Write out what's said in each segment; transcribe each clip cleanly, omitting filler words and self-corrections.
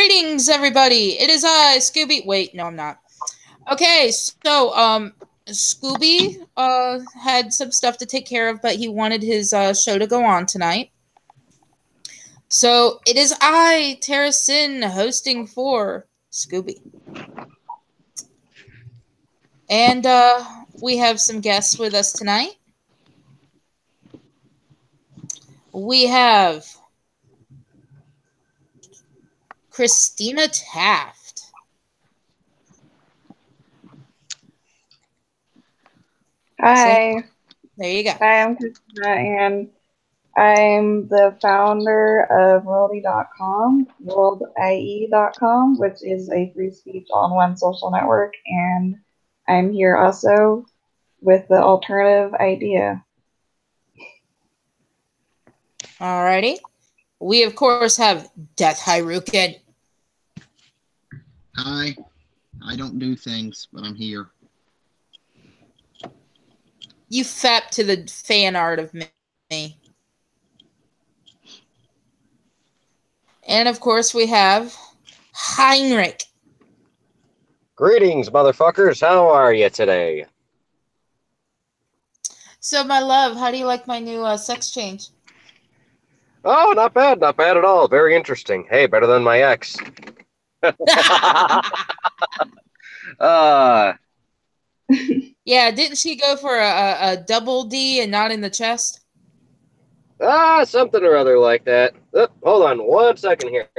Greetings, everybody. It is I, Scoobie. Wait, no, I'm not. Okay, so Scoobie had some stuff to take care of, but he wanted his show to go on tonight. So it is I, Tara Sin, hosting for Scoobie. And we have some guests with us tonight. We have Christina Taft. Hi. So, there you go. Hi, I'm Christina, and I'm the founder of worldy.com, worldie.com, which is a free speech all-in-one social network, and I'm here also with the alternative idea. Alrighty. We, of course, have Death Hyrukin. Hi. I don't do things, but I'm here. You fap to the fan art of me. And, of course, we have Heinrich. Greetings, motherfuckers. How are you today? So, my love, how do you like my new sex change? Oh, not bad. Not bad at all. Very interesting. Hey, better than my ex. Yeah, didn't she go for a double D and not in the chest? Something or other like that. Oh, hold on 1 second here.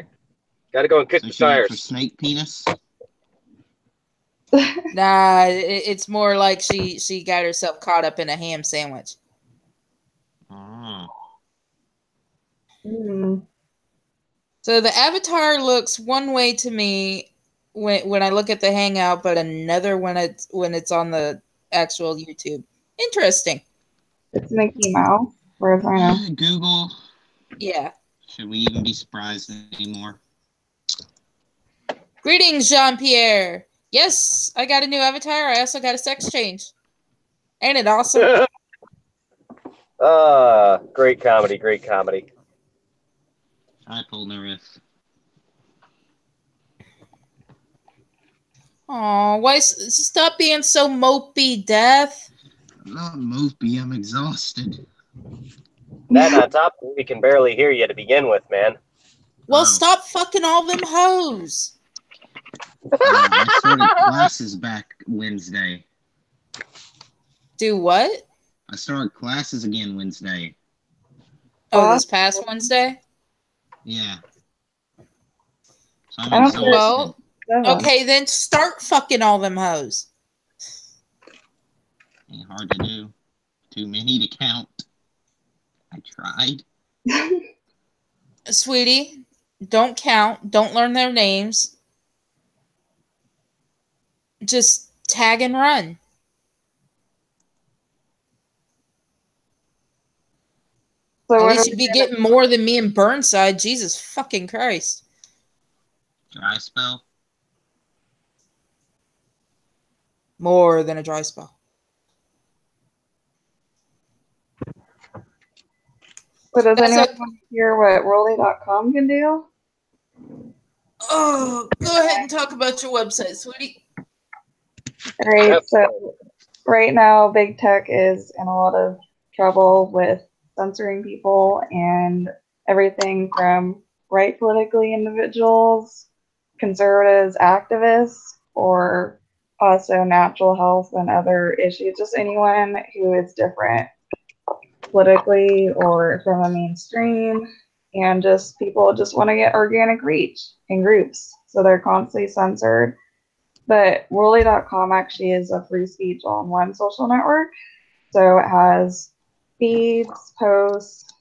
Gotta go and kick the tires. For snake penis? Nah, it's more like she got herself caught up in a ham sandwich. Oh. So the avatar looks one way to me when I look at the Hangout, but another when it's on the actual YouTube. Interesting. It's Mickey Mouse. Where's I know? Google. Yeah. Should we even be surprised anymore? Greetings, Jean-Pierre. Yes, I got a new avatar. I also got a sex change. Ain't it awesome? Great comedy, great comedy. I pulled my wrist. Aw, why stop being so mopey, Death? I'm not mopey, I'm exhausted. That on top, we can barely hear you to begin with, man. Well, stop fucking all them hoes. I started classes back Wednesday. Do what? I started classes again Wednesday. Oh, this past Wednesday? Yeah. So I'm exhausted. Well, okay, then start fucking all them hoes. Ain't hard to do. Too many to count. I tried. Sweetie, don't count. Don't learn their names. Just tag and run. So at least you'd be getting more than me and Burnside. Jesus fucking Christ. Dry spell? More than a dry spell. So does anyone want to hear what worldy.com can do? Oh, go ahead and talk about your website, sweetie. All right, so right now big tech is in a lot of trouble with censoring people and everything from right politically individuals, conservatives, activists, or also natural health and other issues, just anyone who is different politically or from the mainstream, and just people just want to get organic reach in groups, so they're constantly censored. But worldy.com actually is a free speech all-in-one social network, so it has feeds, posts,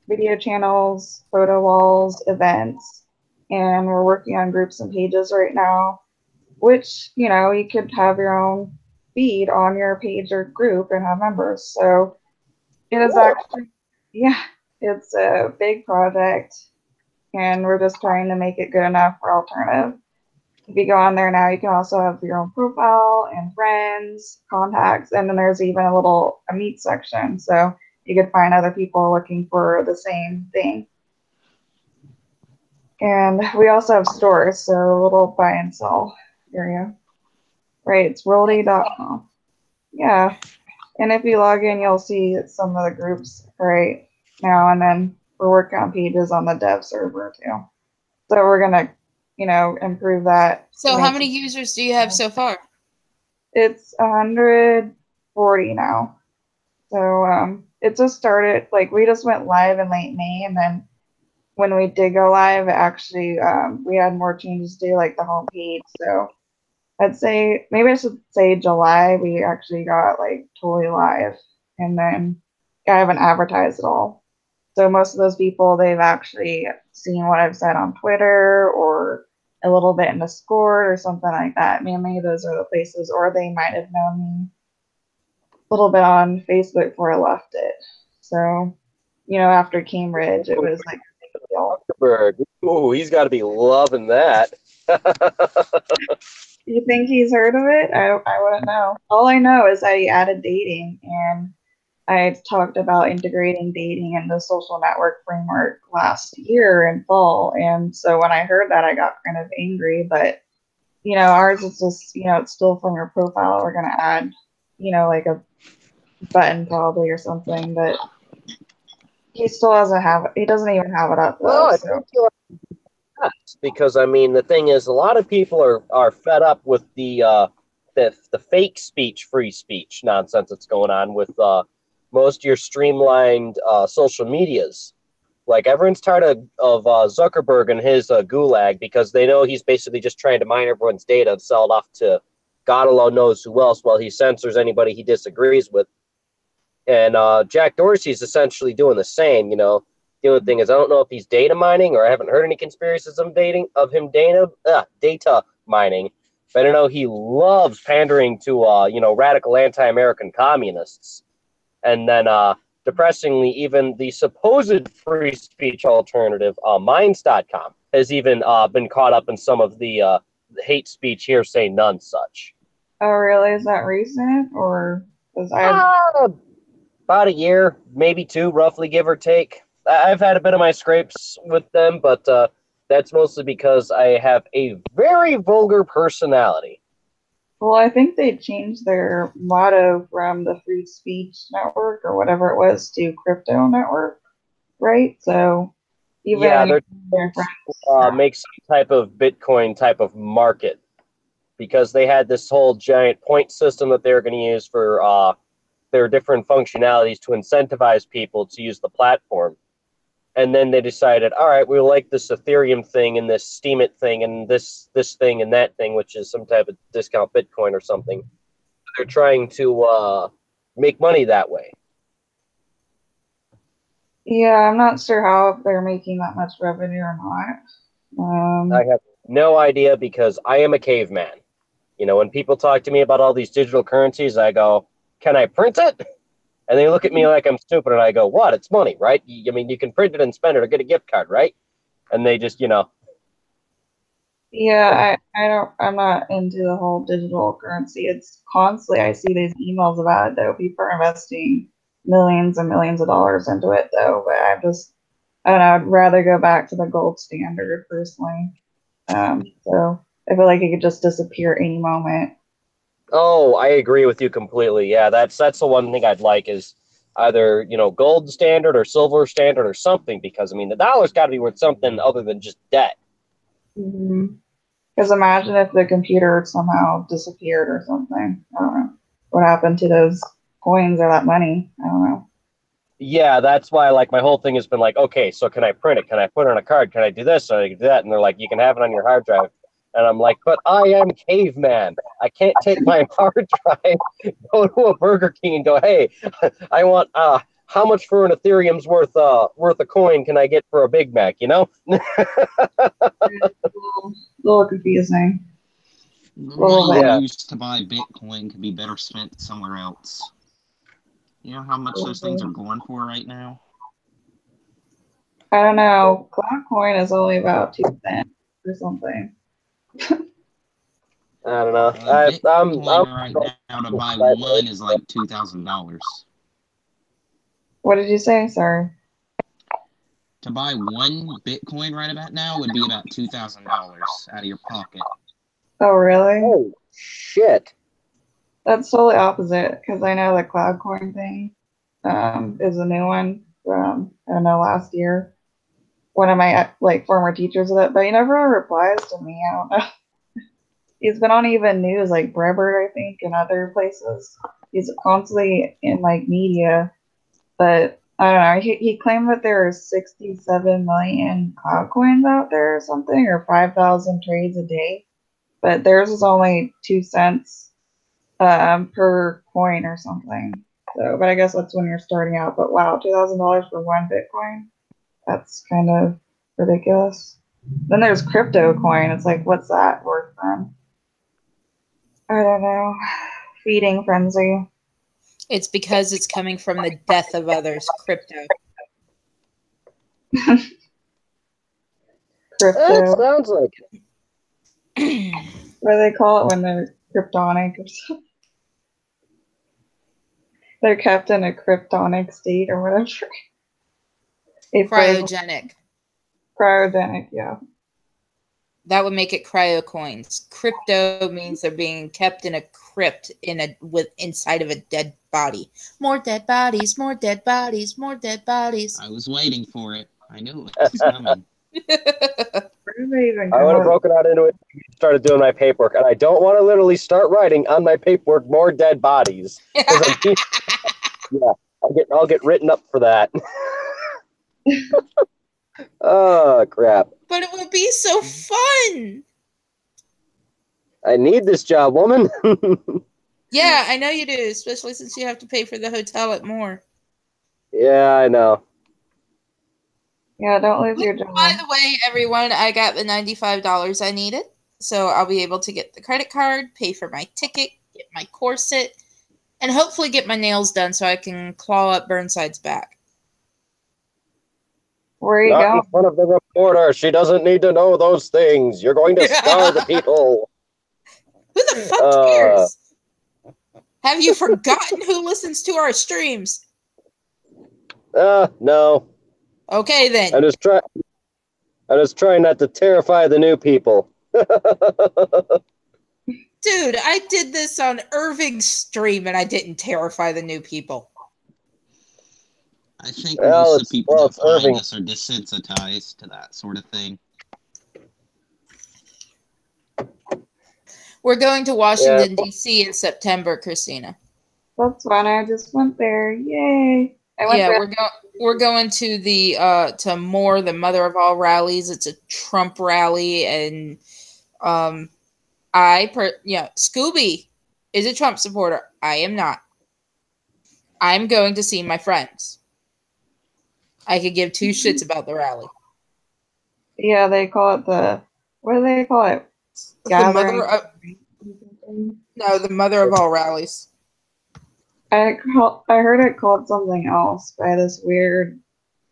video channels, photo walls, events, and we're working on groups and pages right now, which, you know, you could have your own feed on your page or group and have members. So it is actually, yeah, it's a big project, and we're just trying to make it good enough for alternative. If you go on there now, you can also have your own profile and friends, contacts, and then there's even a meet section, so you could find other people looking for the same thing. And we also have stores, so a little buy and sell area. Right, it's rollday.com. Yeah. And if you log in, you'll see some of the groups right now, and then we're working on pages on the dev server too. So we're gonna, improve that. So how many users do you have so far? It's 140 now. So it just started, like, we just went live in late May, and then when we did go live, actually, we had more changes to do, like the homepage. So I'd say, maybe I should say July, we actually got like totally live, and then I haven't advertised at all. So most of those people, they've actually seen what I've said on Twitter or a little bit in Discord or something like that. Mainly those are the places, or they might have known me a little bit on Facebook before I left it. So, after Cambridge, it was like a big deal. Zuckerberg. Ooh, he's got to be loving that. You think he's heard of it? I wouldn't know. All I know is that he added dating, and I talked about integrating dating in the social network framework last year in fall. And so when I heard that, I got kind of angry. But, ours is just, it's still from your profile. We're going to add, like a button probably or something. But he still doesn't have it. He doesn't even have it up, though. Well, I So. think you'll have to, because I mean the thing is, a lot of people are fed up with the fake speech, free speech nonsense that's going on with most of your streamlined social medias. Like everyone's tired of Zuckerberg and his gulag, because they know he's basically just trying to mine everyone's data and sell it off to God alone knows who else, while he censors anybody he disagrees with. And Jack Dorsey's essentially doing the same. The only thing is, I don't know if he's data mining, or I haven't heard any conspiracies of him data mining. But I know he loves pandering to radical anti-American communists. And then depressingly, even the supposed free speech alternative, Minds.com, has even been caught up in some of the hate speech, hearsay, none such. Oh, really? Is that recent? Or was I? About a year, maybe two, roughly, give or take. I've had a bit of my scrapes with them, but that's mostly because I have a very vulgar personality. Well, I think they changed their motto from the Free Speech Network or whatever it was to Crypto Network, right? So even they're make some type of Bitcoin type of market, because they had this whole giant point system that they were going to use for their different functionalities to incentivize people to use the platform. And then they decided, all right, we like this Ethereum thing and this Steemit thing and this thing and that thing, which is some type of discount Bitcoin or something. They're trying to make money that way. Yeah, I'm not sure how they're making that much revenue or not. I have no idea, because I am a caveman. When people talk to me about all these digital currencies, I go, can I print it? And they look at me like I'm stupid, and I go, what? It's money, right? I mean, you can print it and spend it or get a gift card, right? And they just, Yeah, I'm not into the whole digital currency. It's constantly, I see these emails about it, though. People are investing millions and millions of dollars into it, though. But I don't know, I'd rather go back to the gold standard personally. So I feel like it could just disappear any moment. Oh, I agree with you completely. Yeah, that's the one thing I'd like, is either, gold standard or silver standard or something, because, I mean, the dollar's got to be worth something other than just debt. Because imagine if the computer somehow disappeared or something. I don't know. What happened to those coins or that money? I don't know. Yeah, that's why, like, my whole thing has been like, okay, so can I print it? Can I put it on a card? Can I do this? Can I do that? And they're like, you can have it on your hard drive. And I'm like, but I am caveman. I can't take my hard drive, go to a Burger King and go, hey, I want how much for an Ethereum's worth a coin can I get for a Big Mac? It's a little confusing. The money you used to buy Bitcoin could be better spent somewhere else. You know how much those things are going for right now? I don't know. Cloudcoin is only about 2 cents or something. I don't know. Bitcoin right now to buy one is like $2,000. What did you say? Sorry. To buy one Bitcoin right about now would be about $2,000 out of your pocket. Oh, really? Oh, shit. That's totally opposite, because I know the cloud coin thing is a new one from, I don't know, last year. One of my former teachers with it, but he never replies to me. I don't know. He's been on even news like Breitbart, I think, and other places. He's constantly in media, but I don't know. He claimed that there are 67 million cloud coins out there or something, or 5,000 trades a day, but theirs is only 2 cents per coin or something. So, but I guess that's when you're starting out. But wow, $2,000 for one Bitcoin? That's kind of ridiculous. Then there's crypto coin. It's like, what's that worth then? I don't know. Feeding frenzy. It's because it's coming from the death of others. Crypto. Crypto. Sounds like it. What do they call it when they're cryptonic or something? They're kept in a cryptonic state or whatever. Cryogenic. Cryogenic, yeah. That would make it cryo coins. Crypto means they're being kept in a crypt inside of a dead body. More dead bodies, more dead bodies, more dead bodies. I was waiting for it. I knew it was coming. Where do they even I would have broken out into it and started doing my paperwork, and I don't want to literally start writing on my paperwork more dead bodies. Yeah, I'll get written up for that. Oh crap! But it would be so fun. I need this job, woman. Yeah, I know you do, especially since you have to pay for the hotel at Moore. Yeah, I know. Yeah, don't lose your job. By the way, everyone, I got the $95 I needed, so I'll be able to get the credit card, pay for my ticket, get my corset, and hopefully get my nails done so I can claw up Burnside's back. Where are you Not going? in front of the reporter. She doesn't need to know those things. You're going to scar the people. Who the fuck cares? Have you forgotten who listens to our streams? No. Okay, then. I just try not to terrify the new people. Dude, I did this on Irving's stream and I didn't terrify the new people. I think most of the people that find Irving. us are desensitized to that sort of thing. We're going to Washington, D.C. in September, Christina. That's fun. I just went there. Yay. We're going to the to Moore, the mother of all rallies. It's a Trump rally, and Scoobie is a Trump supporter. I am not. I'm going to see my friends. I could give two shits about the rally. Yeah, they call it what do they call it? Gathering. The mother of all rallies. I heard it called something else by this weird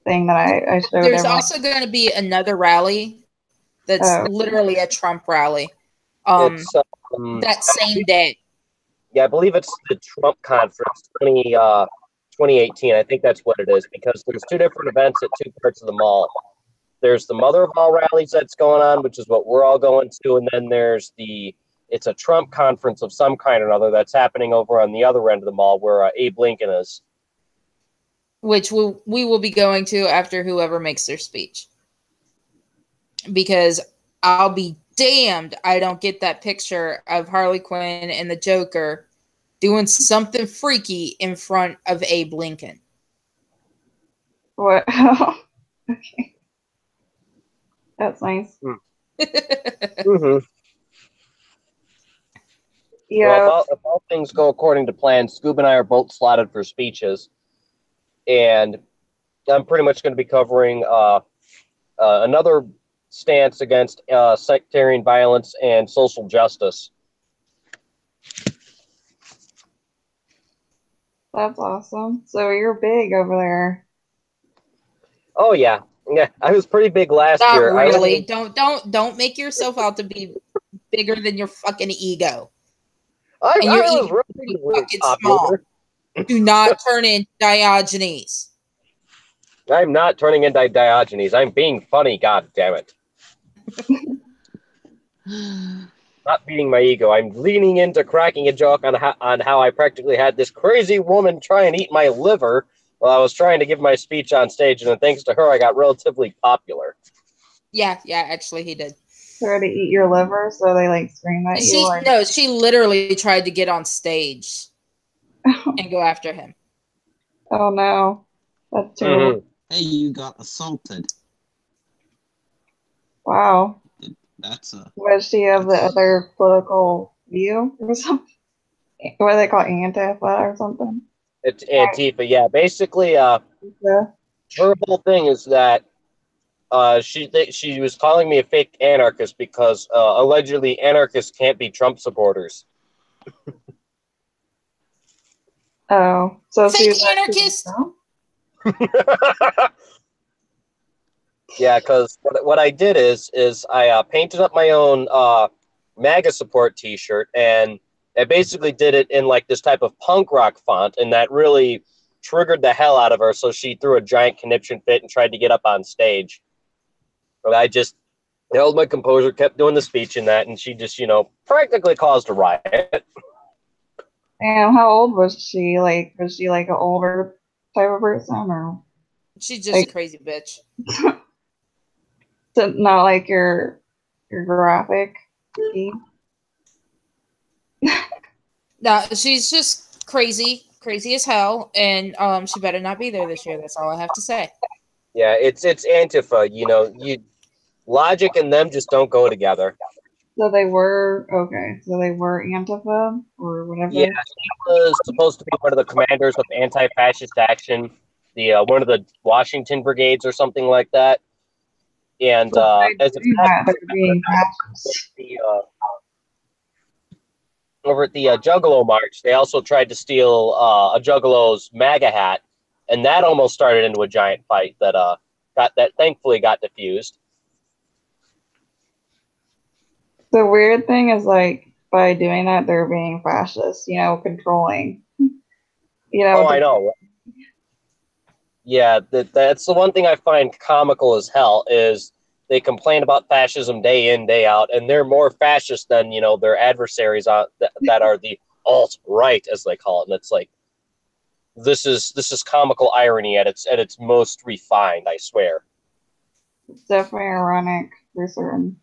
thing that I showed. There's also going to be another rally that's literally a Trump rally. That same day. Yeah, I believe it's the Trump conference 2018. I think that's what it is, because there's two different events at two parts of the mall. There's the mother of all rallies that's going on, which is what we're all going to, and then there's it's a Trump conference of some kind or another that's happening over on the other end of the mall where Abe Lincoln is. Which we will be going to after whoever makes their speech. Because I'll be damned I don't get that picture of Harley Quinn and the Joker doing something freaky in front of Abe Lincoln. What? Okay. That's nice. Mm-hmm. Yeah. Well, if all things go according to plan, Scoob and I are both slotted for speeches. And I'm pretty much going to be covering another stance against sectarian violence and social justice. That's awesome. So you're big over there. Oh yeah, I was pretty big last year. Not really. Don't make yourself out to be bigger than your fucking ego. I was really fucking small. Do not turn into Diogenes. I'm not turning into Diogenes. I'm being funny, god damn it. Not beating my ego. I'm leaning into cracking a joke on how I practically had this crazy woman try and eat my liver while I was trying to give my speech on stage, and then thanks to her, I got relatively popular. Yeah, actually he did. Try to eat your liver, so they like scream at you. No, she literally tried to get on stage and go after him. Oh no, that's terrible. Hey, you got assaulted. Wow. That's a. Was she of the other political view or something? What do they call it, Antifa or something? It's Antifa, yeah. Basically, her whole thing is that she was calling me a fake anarchist because allegedly anarchists can't be Trump supporters. Oh, so fake she was anarchist. Yeah, because what I did is I painted up my own MAGA support T-shirt, and I basically did it in like this type of punk rock font, and that really triggered the hell out of her. So she threw a giant conniption fit and tried to get up on stage. But I just held my composure, kept doing the speech in that, and she just practically caused a riot. Damn, how old was she? Like, was she like an older type of person, or she's just a crazy bitch? So not like your graphic. No, she's just crazy as hell, and she better not be there this year. That's all I have to say. Yeah, it's Antifa. Logic and them just don't go together. So they were Antifa or whatever. Yeah, she was supposed to be one of the commanders of anti-fascist action, the one of the Washington brigades or something like that. And as over at the Juggalo March, they also tried to steal a Juggalo's MAGA hat, and that almost started into a giant fight that thankfully got diffused. The weird thing is, like, by doing that, they're being fascist, controlling. Oh, I know. Yeah, that's the one thing I find comical as hell is they complain about fascism day in, day out, and they're more fascist than, their adversaries that are the alt-right, as they call it. And it's like, this is comical irony at its most refined, I swear. It's definitely ironic for certain.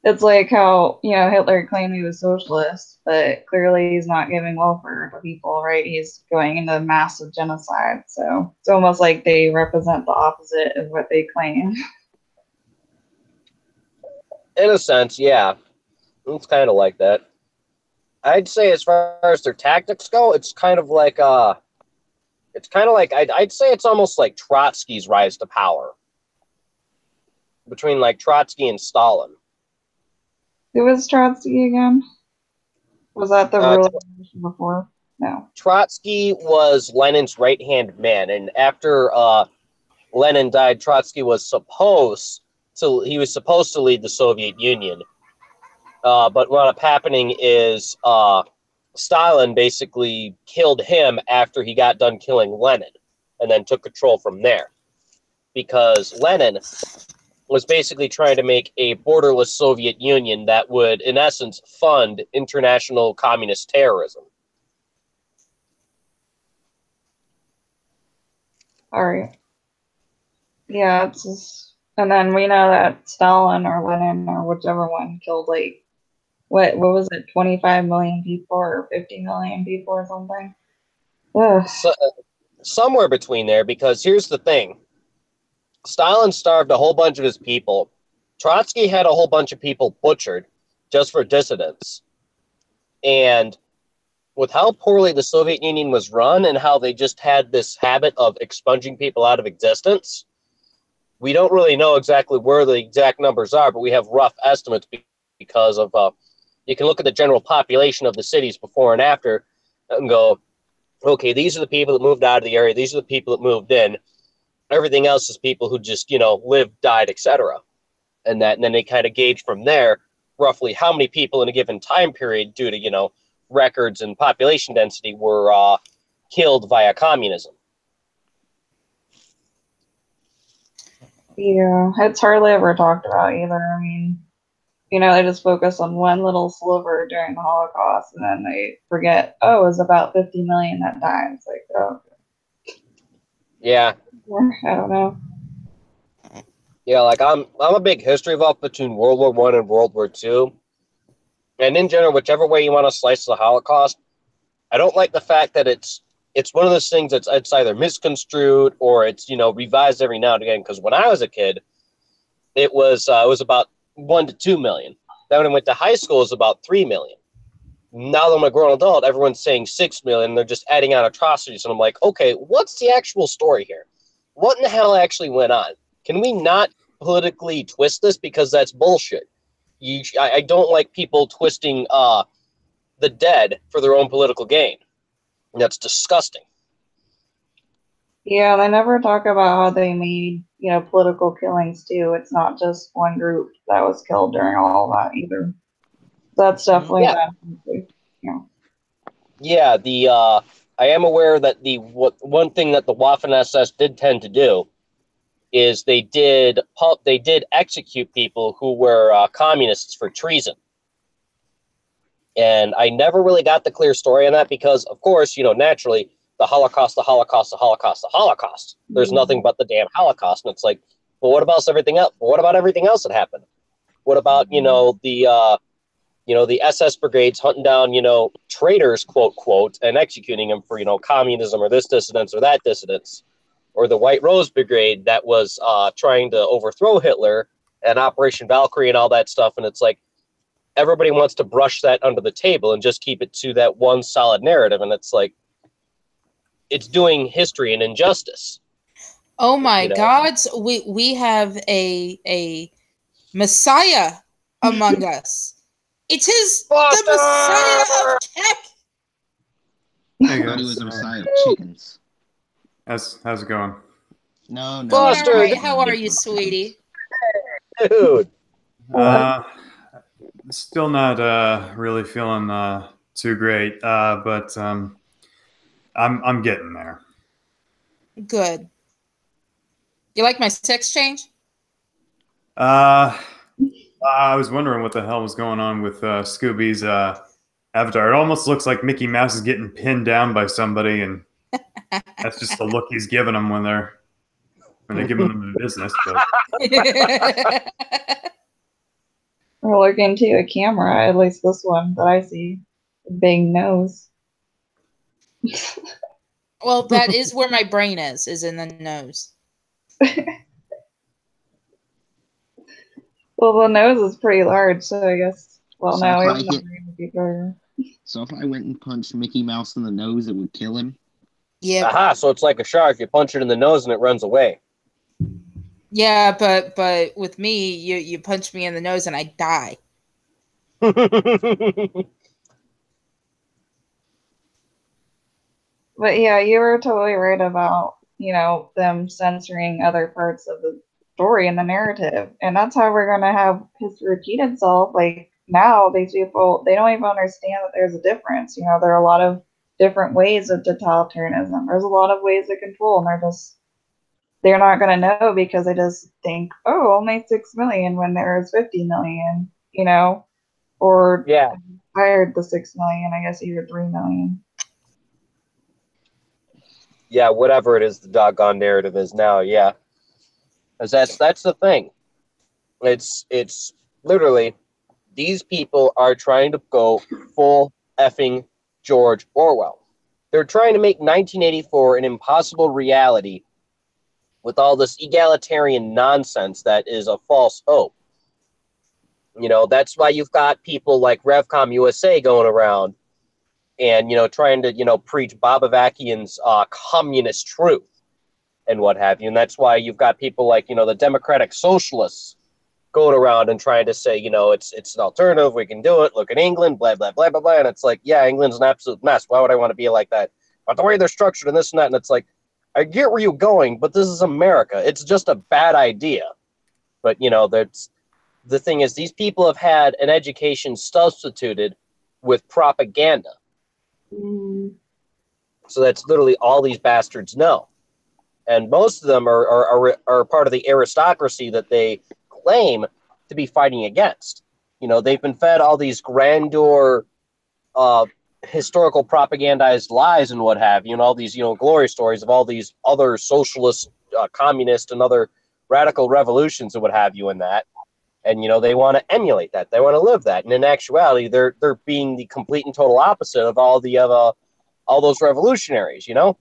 It's like how, Hitler claimed he was socialist, but clearly he's not giving welfare to people, right? He's going into massive genocide. So it's almost like they represent the opposite of what they claim. In a sense, yeah. It's kind of like that. I'd say as far as their tactics go, it's kind of like I'd say it's almost like Trotsky's rise to power. Between like Trotsky and Stalin. Who was Trotsky again? Was that the ruler before? No. Trotsky was Lenin's right-hand man, and after Lenin died, Trotsky was supposed to lead the Soviet Union. But what ended up happening is Stalin basically killed him after he got done killing Lenin, and then took control from there. Because Lenin was basically trying to make a borderless Soviet Union that would, in essence, fund international communist terrorism. All right. Yeah, it's just, and then we know that Stalin or Lenin or whichever one killed like, what was it, 25 million people or 50 million people or something? So, somewhere between there, because here's the thing. Stalin starved a whole bunch of his people. Trotsky had a whole bunch of people butchered just for dissidents. And with how poorly the Soviet Union was run and how they just had this habit of expunging people out of existence, we don't really know exactly where the exact numbers are, but we have rough estimates because of, you can look at the general population of the cities before and after and go, okay, these are the people that moved out of the area, these are the people that moved in. Everything else is people who just, lived, died, etc. And then they kind of gauge from there roughly how many people in a given time period due to, records and population density were killed via communism. Yeah, it's hardly ever talked about either. I mean, they just focus on one little sliver during the Holocaust, and then they forget, oh, it was about 50 million that died. It's like, oh. Yeah. I don't know. Yeah, like I'm a big history buff between World War One and World War Two. And in general, whichever way you want to slice the Holocaust, I don't like the fact that it's one of those things that's it's either misconstrued or it's revised every now and again. Because when I was a kid, it was about 1 to 2 million. Then when I went to high school, it was about 3 million. Now that I'm a grown adult, everyone's saying 6 million. They're just adding on atrocities, and I'm like, okay, what's the actual story here? What in the hell actually went on? Can we not politically twist this, because that's bullshit? I don't like people twisting the dead for their own political gain. That's disgusting. Yeah, they never talk about how they made, political killings too. It's not just one group that was killed during all of that either. That's definitely Yeah, I am aware that one thing that the Waffen SS did tend to do is they did execute people who were communists for treason. And I never really got the clear story on that because, of course, naturally, the Holocaust, the Holocaust, the Holocaust, the Holocaust. There's nothing but the damn Holocaust. And it's like, well, what about everything else? What about everything else that happened? What about, the SS brigades hunting down, traitors, quote, quote, and executing them for, communism or this dissidence or that dissidence? Or the White Rose Brigade that was trying to overthrow Hitler and Operation Valkyrie and all that stuff. And it's like, everybody wants to brush that under the table and just keep it to that one solid narrative. And it's like, it's doing history an injustice. Oh my gods, we have a Messiah among us. It is the Messiah of tech. Hey guys, he was a Messiah of chickens. How's it going? No. All right. How are you, sweetie? Dude. Still not really feeling too great, but I'm getting there. Good. You like my sex change? I was wondering what the hell was going on with Scoobie's avatar. It almost looks like Mickey Mouse is getting pinned down by somebody, and that's just the look he's giving them when they're giving them the business. But we're looking to a camera, at least this one that I see. Big nose. Well, that is where my brain is in the nose. Well, the nose is pretty large, so I guess. Well, so now if I went and punched Mickey Mouse in the nose, it would kill him. Yeah. Aha! So it's like a shark. You punch it in the nose and it runs away. Yeah, but with me, you punch me in the nose and I die. But yeah, you were totally right about, them censoring other parts of the story and the narrative. And that's how we're going to have history repeat itself. Like now, these people, they don't even understand that there's a difference. There are a lot of different ways of totalitarianism. There's a lot of ways of control, and they're not going to know because they just think, oh, only 6 million when there's 50 million, or yeah, hired the 6 million, I guess either 3 million. Yeah, whatever it is the doggone narrative is now, yeah. Because that's the thing. It's literally, these people are trying to go full effing George Orwell. They're trying to make 1984 an impossible reality with all this egalitarian nonsense that is a false hope. That's why you've got people like RevCom USA going around and, trying to, preach Bobavakian's communist truth and what have you. And that's why you've got people like, the Democratic Socialists going around and trying to say, it's an alternative. We can do it. Look at England, blah, blah, blah, blah, blah. And it's like, yeah, England's an absolute mess. Why would I want to be like that? But the way they're structured and this and that. And it's like, I get where you're going, but this is America. It's just a bad idea. But, the thing is, these people have had an education substituted with propaganda. So that's literally all these bastards know. and most of them are part of the aristocracy that they claim to be fighting against. You know, they've been fed all these grandeur, historical propagandized lies and what have you, and all these, you know, glory stories of all these other socialist, communist, and other radical revolutions and what have you in that. And, you know, they want to emulate that. They want to live that. And in actuality, they're being the complete and total opposite of all those revolutionaries, you know?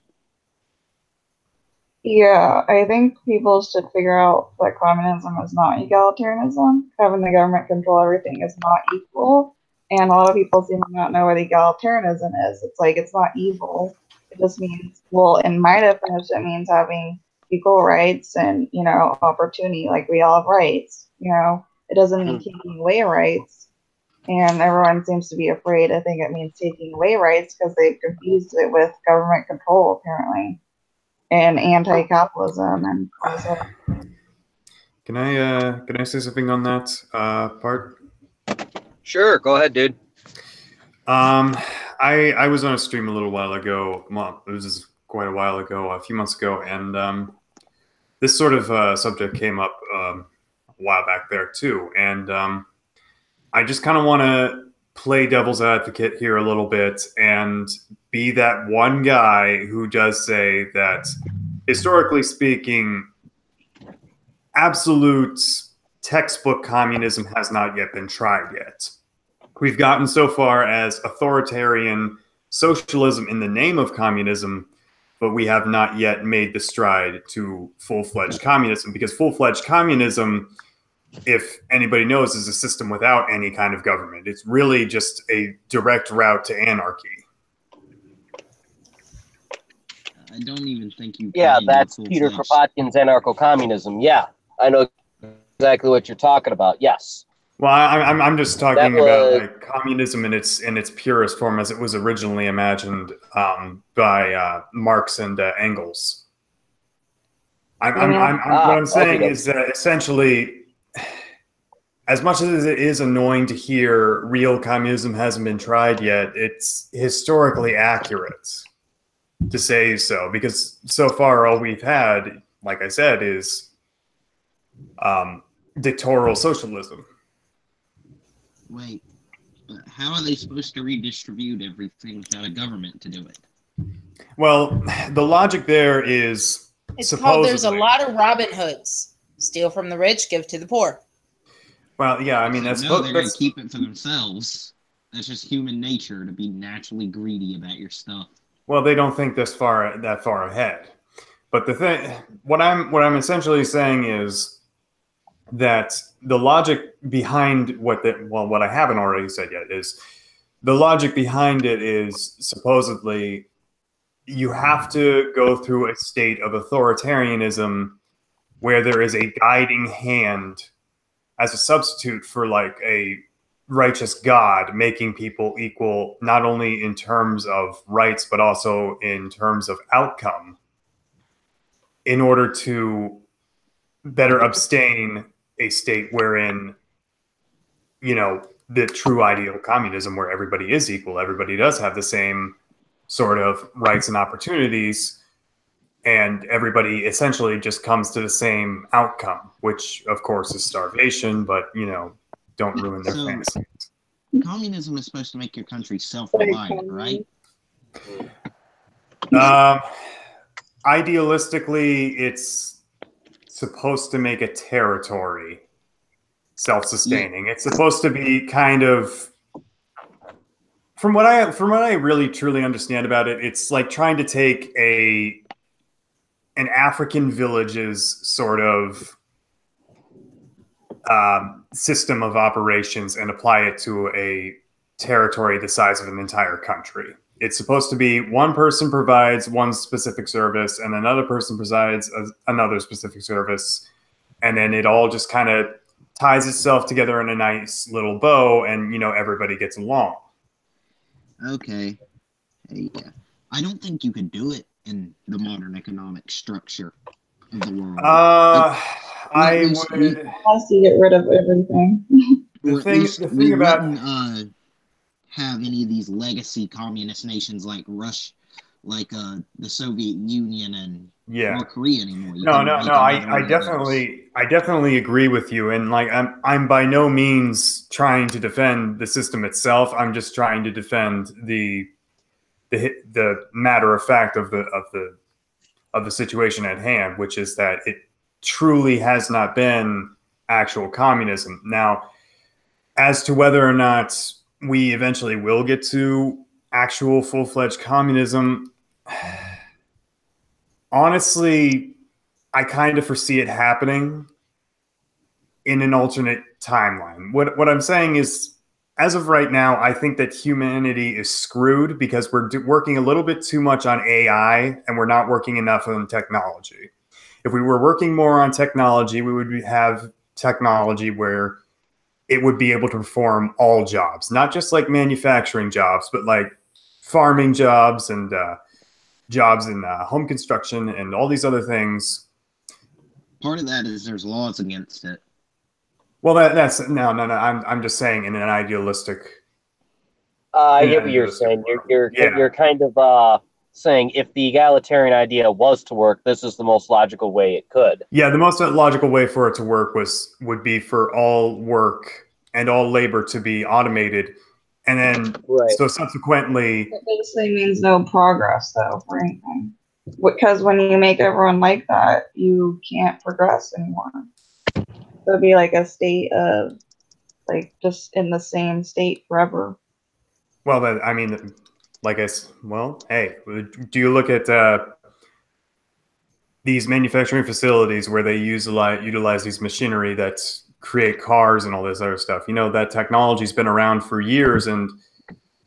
Yeah, I think people should figure out that communism is not egalitarianism. Having the government control everything is not equal. And a lot of people seem to not know what egalitarianism is. It's like, it's not evil. It just means, well, in my definition, it means having equal rights and, you know, opportunity. Like, we all have rights, you know. It doesn't mean taking away rights. And everyone seems to be afraid. I think it means taking away rights because they've confused it with government control, apparently, and anti-capitalism and also. Can I say something on that part? Sure, go ahead, dude. I was on a stream a little while ago. Well, it was quite a while ago, a few months ago, and this sort of subject came up a while back there too. And I just kind of want to play devil's advocate here a little bit and be that one guy who does say that, historically speaking, absolute textbook communism has not yet been tried yet. We've gotten so far as authoritarian socialism in the name of communism, but we have not yet made the stride to full-fledged communism, because full-fledged communism, if anybody knows, is a system without any kind of government. It's really just a direct route to anarchy. I don't even think you. Yeah, that's Peter Kropotkin's anarcho-communism. Yeah, I know exactly what you're talking about. Yes. Well, I'm just talking about like communism in its purest form as it was originally imagined by Marx and Engels. What I'm saying is that essentially, as much as it is annoying to hear real communism hasn't been tried yet, it's historically accurate to say so, because so far all we've had, like I said, is dictatorial socialism. Wait, but how are they supposed to redistribute everything without a government to do it? Well, the logic there is it's called there's a lot of Robin Hoods. Steal from the rich, give to the poor. Well, yeah, I mean, they're going to keep it for themselves. That's just human nature to be naturally greedy about your stuff. Well, they don't think that far ahead. But the thing, what I'm essentially saying is that the logic behind what I haven't already said yet is the logic behind it is supposedly you have to go through a state of authoritarianism where there is a guiding hand as a substitute for like a righteous God, making people equal, not only in terms of rights, but also in terms of outcome, in order to better abstain a state wherein, you know, the true ideal communism where everybody is equal, everybody does have the same sort of rights and opportunities, and everybody essentially just comes to the same outcome, which of course is starvation, but, you know, don't ruin their fantasies. Communism is supposed to make your country self-reliant, right? Idealistically, it's supposed to make a territory self-sustaining. Yeah. It's supposed to be kind of, from what I really truly understand about it, it's like trying to take an African village's sort of system of operations and apply it to a territory the size of an entire country. It's supposed to be one person provides one specific service and another person provides another specific service. And then it all just kind of ties itself together in a nice little bow and, you know, everybody gets along. Okay. Yeah. I don't think you could do it in the modern economic structure of the world. I would. Unless you get rid of everything. The thing about have any of these legacy communist nations like Russia, like the Soviet Union and Yeah. North Korea anymore. You No. couldn't make another I one of those. definitely agree with you. And like, I'm by no means trying to defend the system itself. I'm just trying to defend the matter of fact of the situation at hand, which is that it truly has not been actual communism. Now, as to whether or not we eventually will get to actual full-fledged communism, honestly, I kind of foresee it happening in an alternate timeline. What I'm saying is, as of right now, I think that humanity is screwed because we're working a little bit too much on AI and we're not working enough on technology. If we were working more on technology, we would have technology where it would be able to perform all jobs, not just like manufacturing jobs, but like farming jobs and jobs in home construction and all these other things. Part of that is there's laws against it. Well, that's no. I'm just saying in an idealistic. I get what you're saying. You're kind of saying if the egalitarian idea was to work, this is the most logical way it could. Yeah, the most logical way for it to work would be for all work and all labor to be automated, and then so subsequently. It basically means no progress, though, for anything. Because when you make everyone like that, you can't progress anymore. So it'd be like a state of, like, just in the same state forever. Well, I mean, like hey, do you look at these manufacturing facilities where they utilize these machinery that create cars and all this other stuff? You know, that technology's been around for years and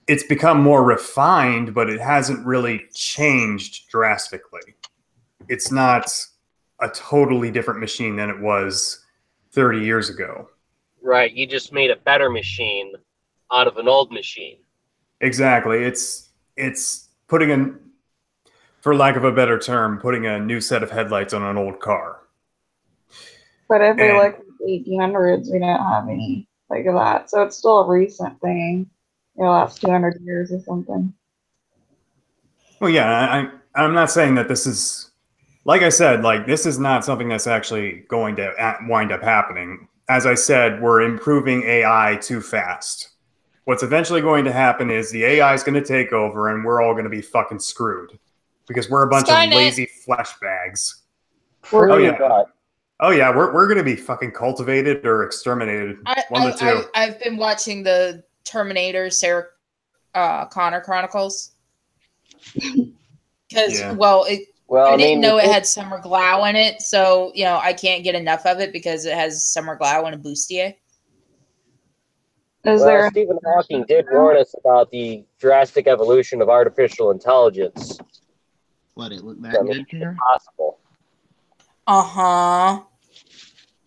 it's become more refined, but it hasn't really changed drastically. It's not a totally different machine than it was 30 years ago. Right. You just made a better machine out of an old machine. Exactly. It's putting for lack of a better term, putting a new set of headlights on an old car. But if we look at the 1800s, we didn't have any like that. So it's still a recent thing. You know, last 200 years or something. Well, yeah, I'm not saying that this is, like I said, like this is not something that's actually going to wind up happening. As I said, we're improving AI too fast. What's eventually going to happen is the AI is going to take over and we're all going to be fucking screwed because we're a bunch of lazy flesh bags. Oh yeah, we're going to be fucking cultivated or exterminated. One of the two. I've been watching the Terminator Sarah Connor Chronicles because I didn't know it had Summer Glau in it, so you know I can't get enough of it because it has Summer Glau and a bustier. Stephen Hawking did warn us about the drastic evolution of artificial intelligence. What, it looked that good here? Impossible.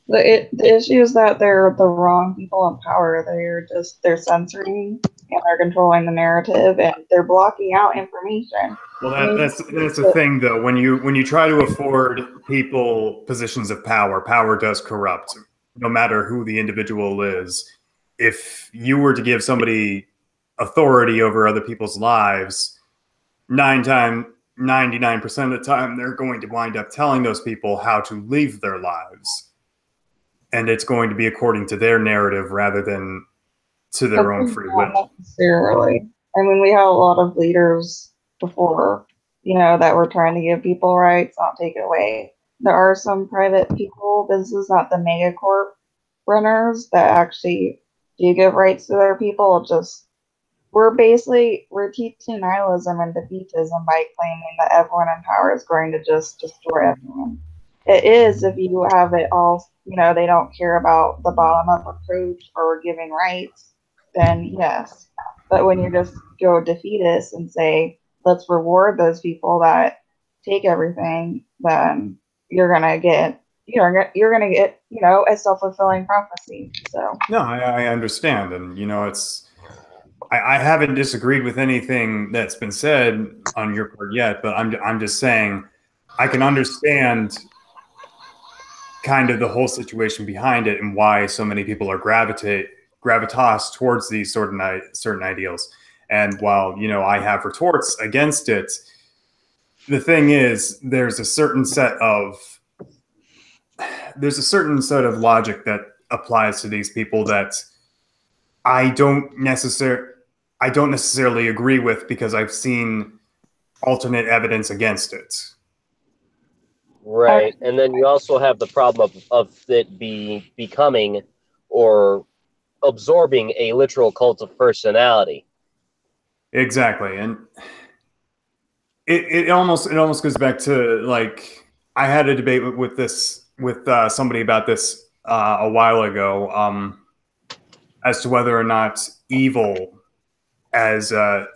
The issue is that they're the wrong people in power. They're censoring and they're controlling the narrative and they're blocking out information. Well, that's the thing though. When you try to afford people positions of power, power does corrupt, no matter who the individual is. If you were to give somebody authority over other people's lives, 99% of the time, they're going to wind up telling those people how to live their lives. And it's going to be according to their narrative rather than to their own free will. Not necessarily. I mean, we had a lot of leaders before, you know, that were trying to give people rights, not take it away. There are some private people, this is not the megacorp runners that actually do give rights to their people. We're teaching nihilism and defeatism by claiming that everyone in power is going to just destroy everyone. It is if you have it all, you know, they don't care about the bottom-up approach or giving rights, then yes. But when you just go defeatist and say, let's reward those people that take everything, then you're gonna get, you know, a self-fulfilling prophecy. So no, I understand, and you know, I haven't disagreed with anything that's been said on your part yet, but I'm just saying I can understand kind of the whole situation behind it and why so many people are gravitas towards these certain ideals. And while, you know, I have retorts against it, the thing is, there's a certain set of logic that applies to these people that I don't necessarily agree with, because I've seen alternate evidence against it. Right, and then you also have the problem of it becoming or absorbing a literal cult of personality. Exactly, and it almost goes back to, like, I had a debate with somebody about this a while ago, as to whether or not evil as a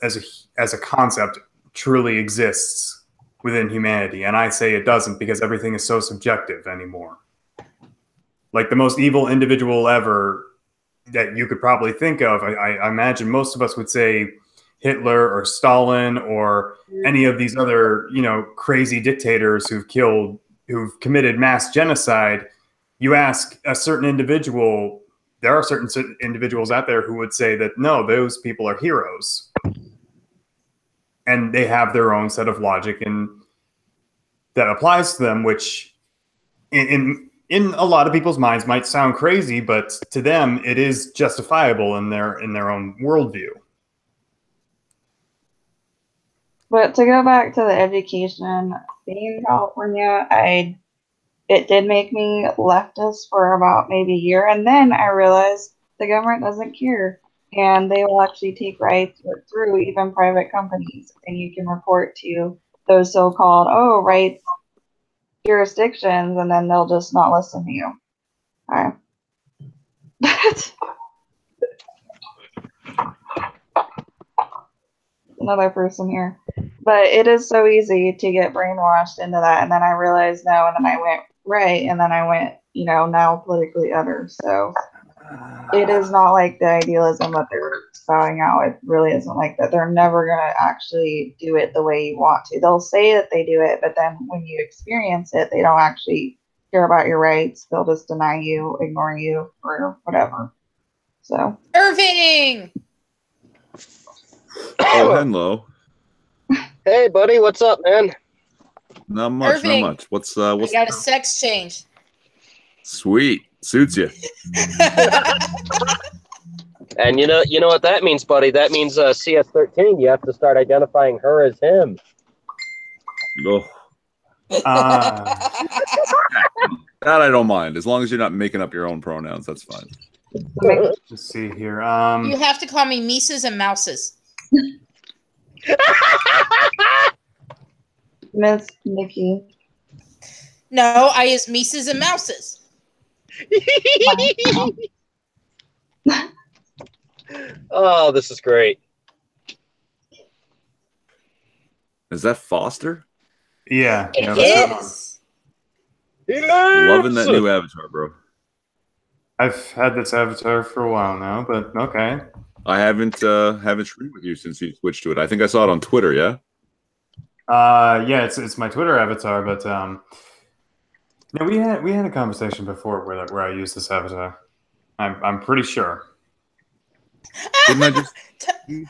concept truly exists within humanity, and I say it doesn't, because everything is so subjective anymore. Like, the most evil individual ever that you could probably think of, I imagine most of us would say Hitler or Stalin or any of these other, crazy dictators who've committed mass genocide. You ask a certain individual, there are certain individuals out there who would say that, no, those people are heroes. And they have their own set of logic and that applies to them, which in a lot of people's minds might sound crazy, but to them it is justifiable in their own worldview. But to go back to the education, being in California, it did make me leftist for about maybe a year, and then I realized the government doesn't care, and they will actually take rights through even private companies, and you can report to those so-called rights jurisdictions, and then they'll just not listen to you. All right. Another person here. But it is so easy to get brainwashed into that, and then I realized no, and then I went right, and then I went, now politically utter. So it is not like the idealism that they're spouting out. It really isn't like that. They're never going to actually do it the way you want to. They'll say that they do it, but then when you experience it, they don't actually care about your rights. They'll just deny you, ignore you, or whatever. So Irving! Oh, hello. Hey, buddy, what's up, man? Not much. What's I got a sex change. Sweet. Suits you. And you know what that means, buddy? That means CS13. You have to start identifying her as him. Oh. That I don't mind. As long as you're not making up your own pronouns, that's fine. Let's see here. You have to call me Mises and Mouses. Miss Nikki. No, I use Mises and Mouses. Oh, this is great. Is that Foster? Yeah. It is. Loving that new avatar, bro. I've had this avatar for a while now, but okay. I haven't streamed with you since you switched to it. I think I saw it on Twitter, yeah? Yeah, it's my Twitter avatar, but no, we had a conversation before where I used this avatar. I'm pretty sure. Didn't I just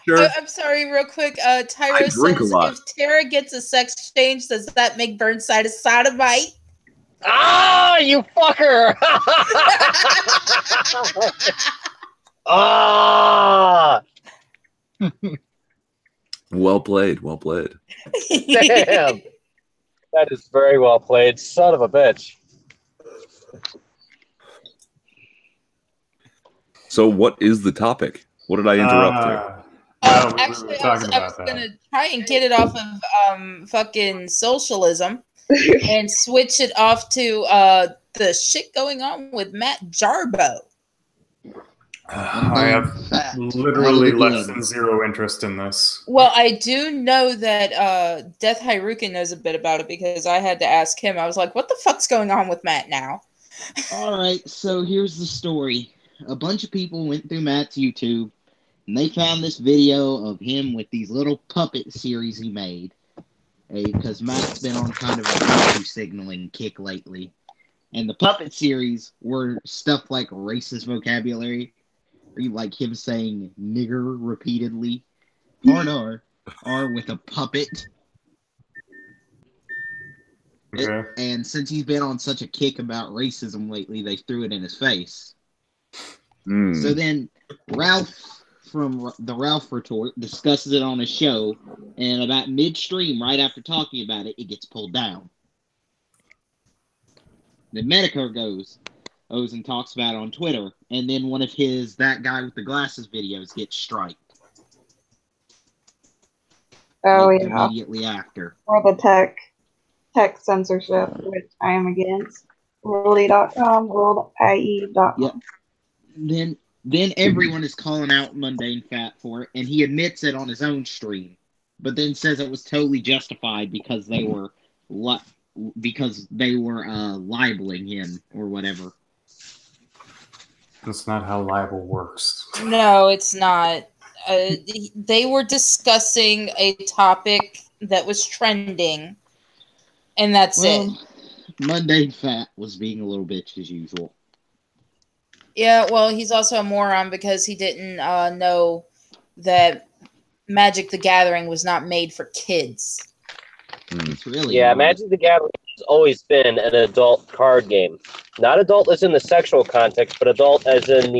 sure? I'm sorry, real quick. Tyro says if Tara gets a sex change, does that make Burnside a sodomite? Ah, you fucker! Ah! Well played. Well played. Damn. That is very well played. Son of a bitch. So what is the topic? What did I interrupt here? Actually, I was going to try and get it off of fucking socialism and switch it off to the shit going on with Matt Jarbo. I have literally less than zero interest in this. Well, I do know that Death Hyrukin knows a bit about it because I had to ask him. I was like, what the fuck's going on with Matt now? All right, so here's the story. A bunch of people went through Matt's YouTube, and they found this video of him with these little puppet series he made. Because Matt's been on kind of a virtue signaling kick lately. And the puppet series were stuff like racist vocabulary, like him saying nigger repeatedly, or with a puppet. Okay. And since he's been on such a kick about racism lately, they threw it in his face. So then Ralph from the Ralph Retort discusses it on a show, and about midstream, right after talking about it, it gets pulled down. Then Medicare goes and talks about it on Twitter, and then one of his That Guy with the Glasses videos gets striked. Oh, like, yeah. Immediately after. Or the tech censorship, which I am against. Worldy.com, worldie.com. Yep. Then everyone is calling out Mundane Fat for it, and he admits it on his own stream, but then says it was totally justified because they were libeling him or whatever. That's not how libel works. No, it's not. They were discussing a topic that was trending, and that's it. Mundane Fat was being a little bitch as usual. Yeah, well, he's also a moron because he didn't know that Magic the Gathering was not made for kids. It's really Yeah, not. Magic the Gathering has always been an adult card game. Not adult as in the sexual context, but adult as in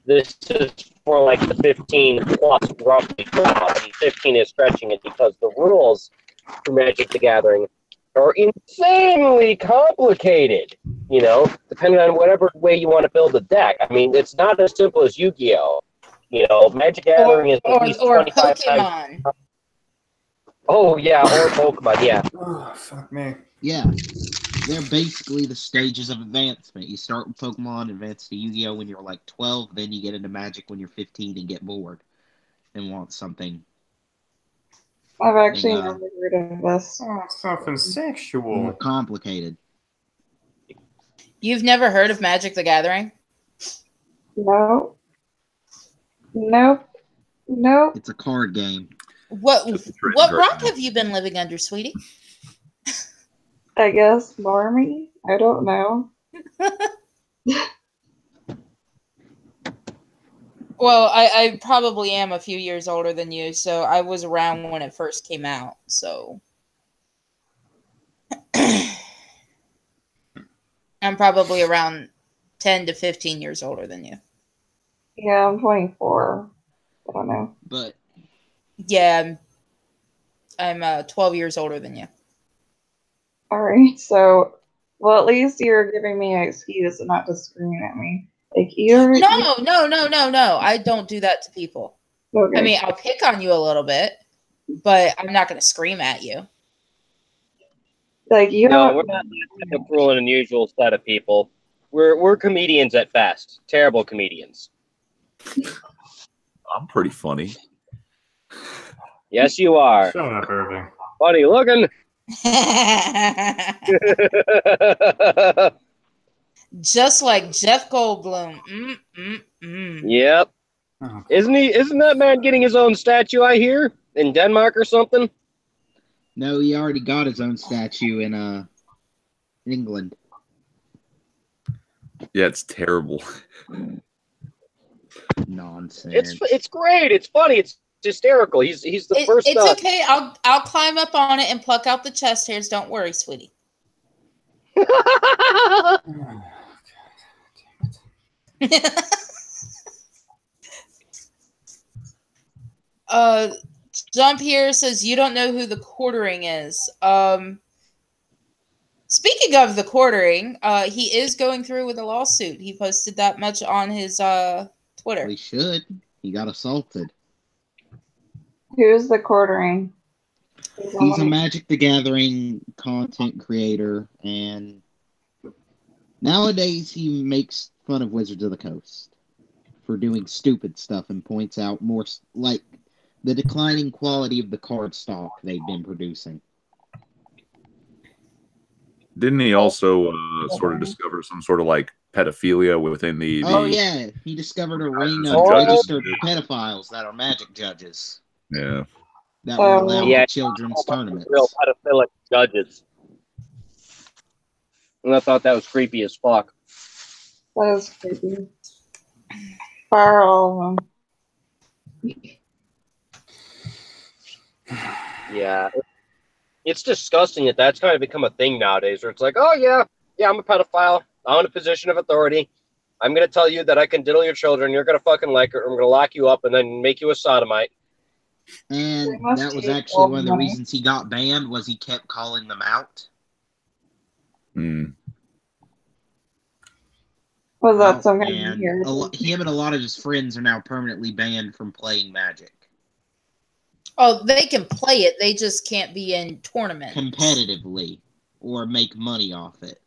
this is for like the 15 plus roughly crowd. 15 is stretching it because the rules for Magic the Gathering are insanely complicated, depending on whatever way you want to build a deck. I mean, it's not as simple as Yu-Gi-Oh! Magic Gathering is at least 25 Pokemon. times. Oh, yeah, or Pokemon, yeah. Oh, fuck me. Yeah. They're basically the stages of advancement. You start with Pokemon, advance to Yu-Gi-Oh! When you're like 12, then you get into Magic when you're 15 and get bored and want something. I've actually never heard of this. Oh, something sexual. More complicated. You've never heard of Magic the Gathering? No. Nope. It's a card game. What rock have you been living under, sweetie? I guess Normie? I don't know. Well, I probably am a few years older than you, so I was around when it first came out, so I'm probably around 10 to 15 years older than you. Yeah, I'm 24. I don't know. But yeah, I'm 12 years older than you. Alright, so, well, at least you're giving me an excuse and not just screaming at me. Like, no. I don't do that to people. Okay. I mean, I'll pick on you a little bit, but I'm not going to scream at you. Like, you No, we're not a cruel and unusual set of people. We're comedians at best. Terrible comedians. I'm pretty funny. Yes, you are. Shut up, Irving. Funny looking. Just like Jeff Goldblum. Yep. Oh. Isn't that man getting his own statue, I hear? In Denmark or something? no, he already got his own statue in England. Yeah, it's terrible. Nonsense. It's great. It's funny. It's hysterical. He's the first. It's okay. I'll climb up on it and pluck out the chest hairs. Don't worry, sweetie. John Pierre says you don't know who the quartering is. Speaking of the quartering, he is going through with a lawsuit. He posted that much on his Twitter. He should. He got assaulted. Who's the quartering? He's a Magic the Gathering content creator, and nowadays he makes fun of Wizards of the Coast for doing stupid stuff and points out more like the declining quality of the card stock they've been producing. Didn't he also sort of discover some sort of like pedophilia within the Oh yeah, he discovered a ring of judges. registered pedophiles that are Magic judges. Yeah. That were allowed Yeah. to children's tournaments. Real pedophilic judges. And I thought that was creepy as fuck. That is creepy. Fire all of them. Yeah. it's disgusting that that's kind of become a thing nowadays, where it's like, oh yeah, I'm a pedophile. I'm in a position of authority. I'm going to tell you that I can diddle your children. You're going to fucking like it, or I'm going to lock you up and then make you a sodomite. And that was actually one of the reasons he got banned, was he kept calling them out. Was that some kind of him and a lot of his friends are now permanently banned from playing Magic. Oh, they can play it. They just can't be in tournaments. Competitively. Or make money off it.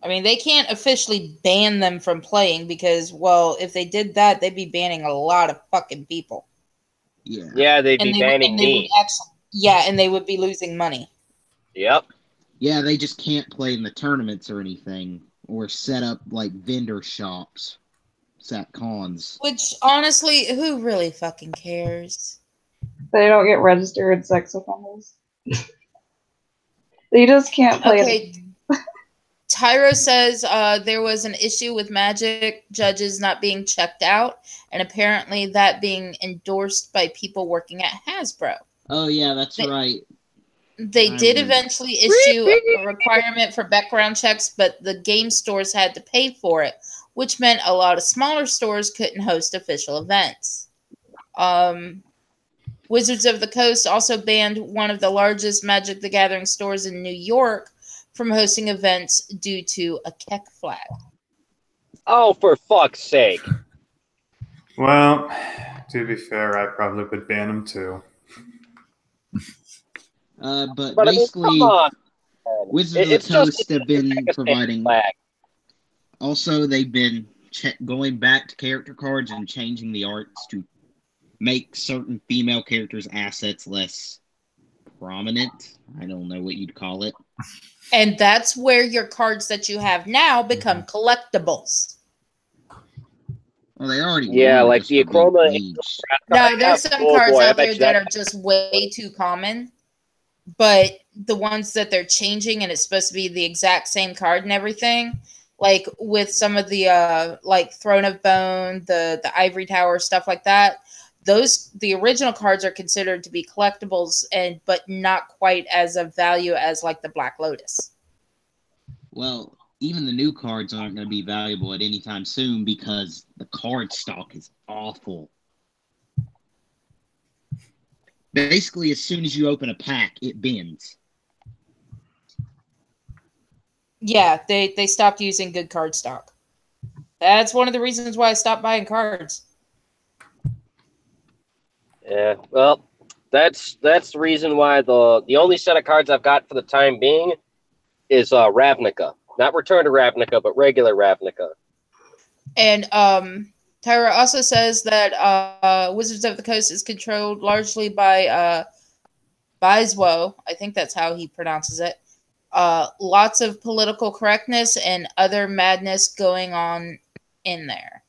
I mean, they can't officially ban them from playing because, well, if they did that, they'd be banning a lot of fucking people. Yeah. Yeah, they'd be banning me. And they would be losing money. Yep. Yeah, they just can't play in the tournaments or anything, or set up like vendor shops, at cons. Which, honestly, who really fucking cares? They don't get registered sex offenders. They just can't play. Okay. Tyro says there was an issue with Magic judges not being checked out, and apparently that being endorsed by people working at Hasbro. Oh yeah, that's right. They did eventually issue a requirement for background checks, but the game stores had to pay for it, which meant a lot of smaller stores couldn't host official events. Wizards of the Coast also banned one of the largest Magic the Gathering stores in New York from hosting events due to a Keck flag. Oh, for fuck's sake. Well, to be fair, I probably would ban them too. But basically, I mean, come on. Wizards of the Coast have been providing. Flag. Also, they've been going back to character cards and changing the arts to make certain female characters' assets less prominent. I don't know what you'd call it. And that's where your cards that you have now become collectibles. Well, they already like the Acroma. No, there's some cards out there that are just way too common. But the ones that they're changing, and it's supposed to be the exact same card and everything, like with some of the like Throne of Bone, the Ivory Tower, stuff like that, the original cards are considered to be collectibles, but not quite as of value as like the Black Lotus. Well, even the new cards aren't going to be valuable at any time soon because the card stock is awful. Basically, as soon as you open a pack, it bends. Yeah, they stopped using good card stock. That's one of the reasons why I stopped buying cards. Yeah, well, that's the reason why the only set of cards I've got for the time being is Ravnica. Not Return to Ravnica, but regular Ravnica. And Tyra also says that Wizards of the Coast is controlled largely by Bizwo. I think that's how he pronounces it. Lots of political correctness and other madness going on in there.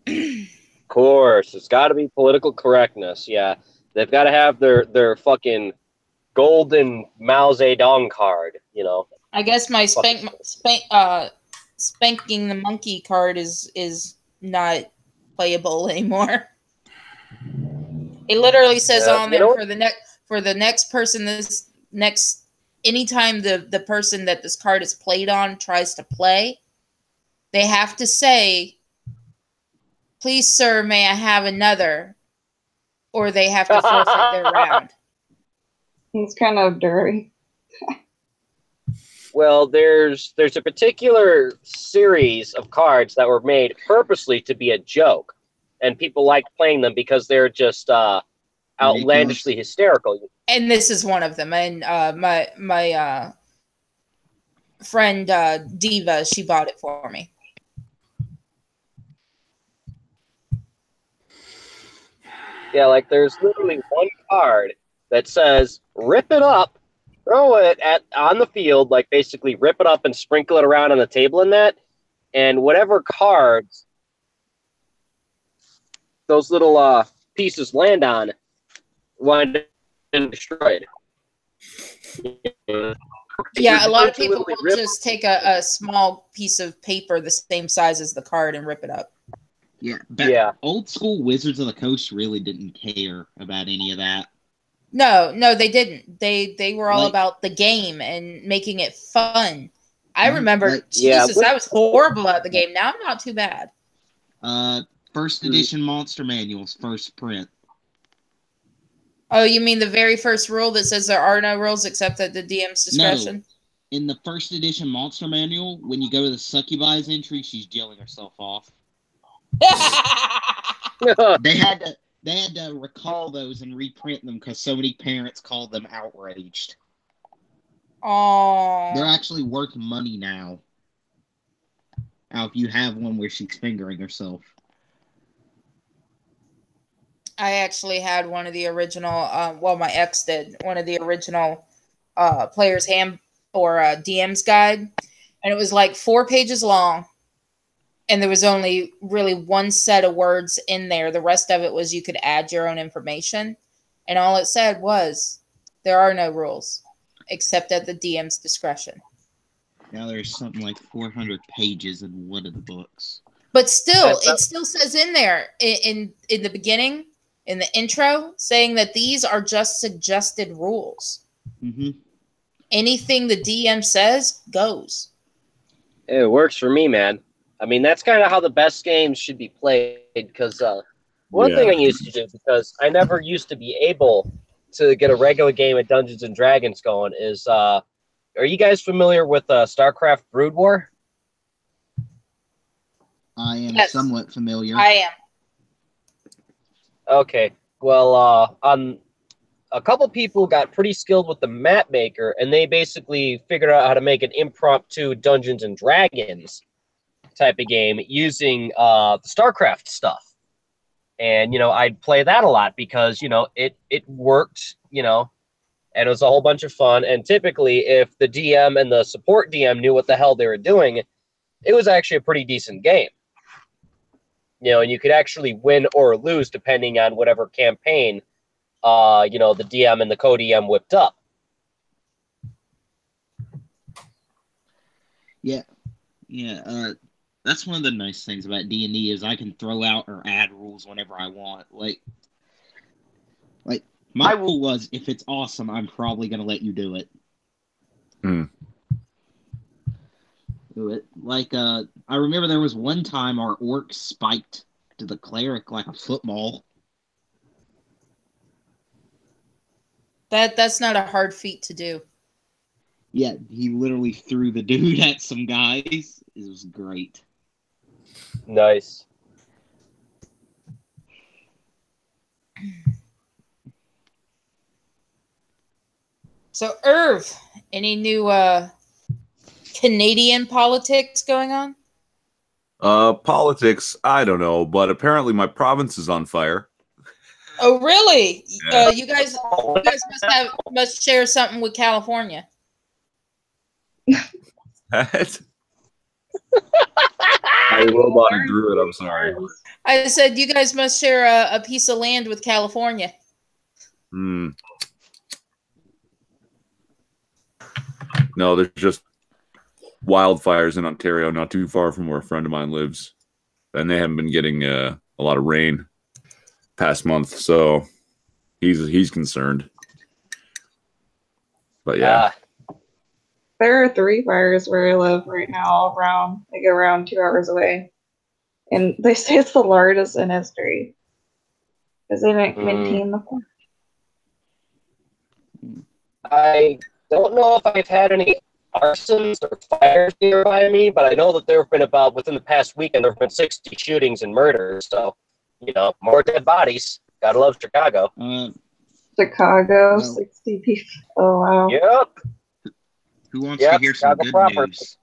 Of course, it's got to be political correctness. Yeah, they've got to have their fucking golden Mao Zedong card. You know. I guess my spanking the monkey card is not playable anymore. It literally says on there for the next person anytime the person that this card is played on tries to play, they have to say, "Please, sir, may I have another?" Or they have to forfeit their round. It's kind of dirty. Well, there's a particular series of cards that were made purposely to be a joke, and people like playing them because they're just outlandishly hysterical. And this is one of them. And my friend Diva, she bought it for me. Yeah, like there's literally one card that says "Rip it up." Throw it on the field, like basically rip it up and sprinkle it around on the table in that, and whatever cards those little pieces land on wind up and destroyed. Yeah, a lot of people will just take a small piece of paper the same size as the card and rip it up. Yeah, old school Wizards of the Coast really didn't care about any of that. No, they didn't. They were all Like- about the game and making it fun. I Mhm. remember, Like- Jesus, I was horrible at the game. Now I'm not too bad. First edition Monster Manuals, first print. Oh, you mean the very first rule that says there are no rules except at the DM's discretion? In the first edition Monster Manual, when you go to the Succubi's entry, she's jailing herself off. They had to recall those and reprint them because so many parents called them outraged. Oh, They're actually worth money now. Now, if you have one where she's fingering herself. I actually had one of the original. Well, my ex did one of the original player's hand or DM's guide, and it was like 4 pages long, and there was only really one set of words in there. The rest of it was you could add your own information, and all it said was there are no rules except at the DM's discretion. Now there's something like 400 pages in one of the books. But still, it still says in there in the beginning, in the intro, saying that these are just suggested rules. Mm-hmm. Anything the DM says goes. It works for me, man. I mean, that's kind of how the best games should be played. Because one thing I used to do, because I never used to be able to get a regular game of Dungeons and Dragons going, is are you guys familiar with StarCraft Brood War? I am somewhat familiar. I am. Okay. Well, a couple people got pretty skilled with the map maker, and they basically figured out how to make an impromptu Dungeons and Dragons type of game using the StarCraft stuff. And, I'd play that a lot because, it worked, and it was a whole bunch of fun. And typically, if the DM and the support DM knew what the hell they were doing, it was actually a pretty decent game. And you could actually win or lose depending on whatever campaign, the DM and the co-DM whipped up. Yeah. That's one of the nice things about D&D is I can throw out or add rules whenever I want. Like my rule was, if it's awesome, I'm probably going to let you do it. Do it. I remember there was one time our orc spiked to the cleric like a football. That's not a hard feat to do. Yeah, he literally threw the dude at some guys. It was great. Nice. So, Irv, any new Canadian politics going on? Politics, I don't know, but apparently my province is on fire. Oh, really? Yeah. You guys must share something with California. I robot and drew it. I'm sorry. I said you guys must share a piece of land with California. No, there's just wildfires in Ontario, not too far from where a friend of mine lives, and they haven't been getting a lot of rain past month, so he's concerned. But yeah. There are 3 fires where I live right now, around 2 hours away. And they say it's the largest in history. Because they didn't maintain the forest. I don't know if I've had any arsons or fires nearby me, but I know that there have been within the past weekend, there have been 60 shootings and murders. So, more dead bodies. Gotta love Chicago. Chicago, 60 people. Oh, wow. Yep. Who wants to hear some good news?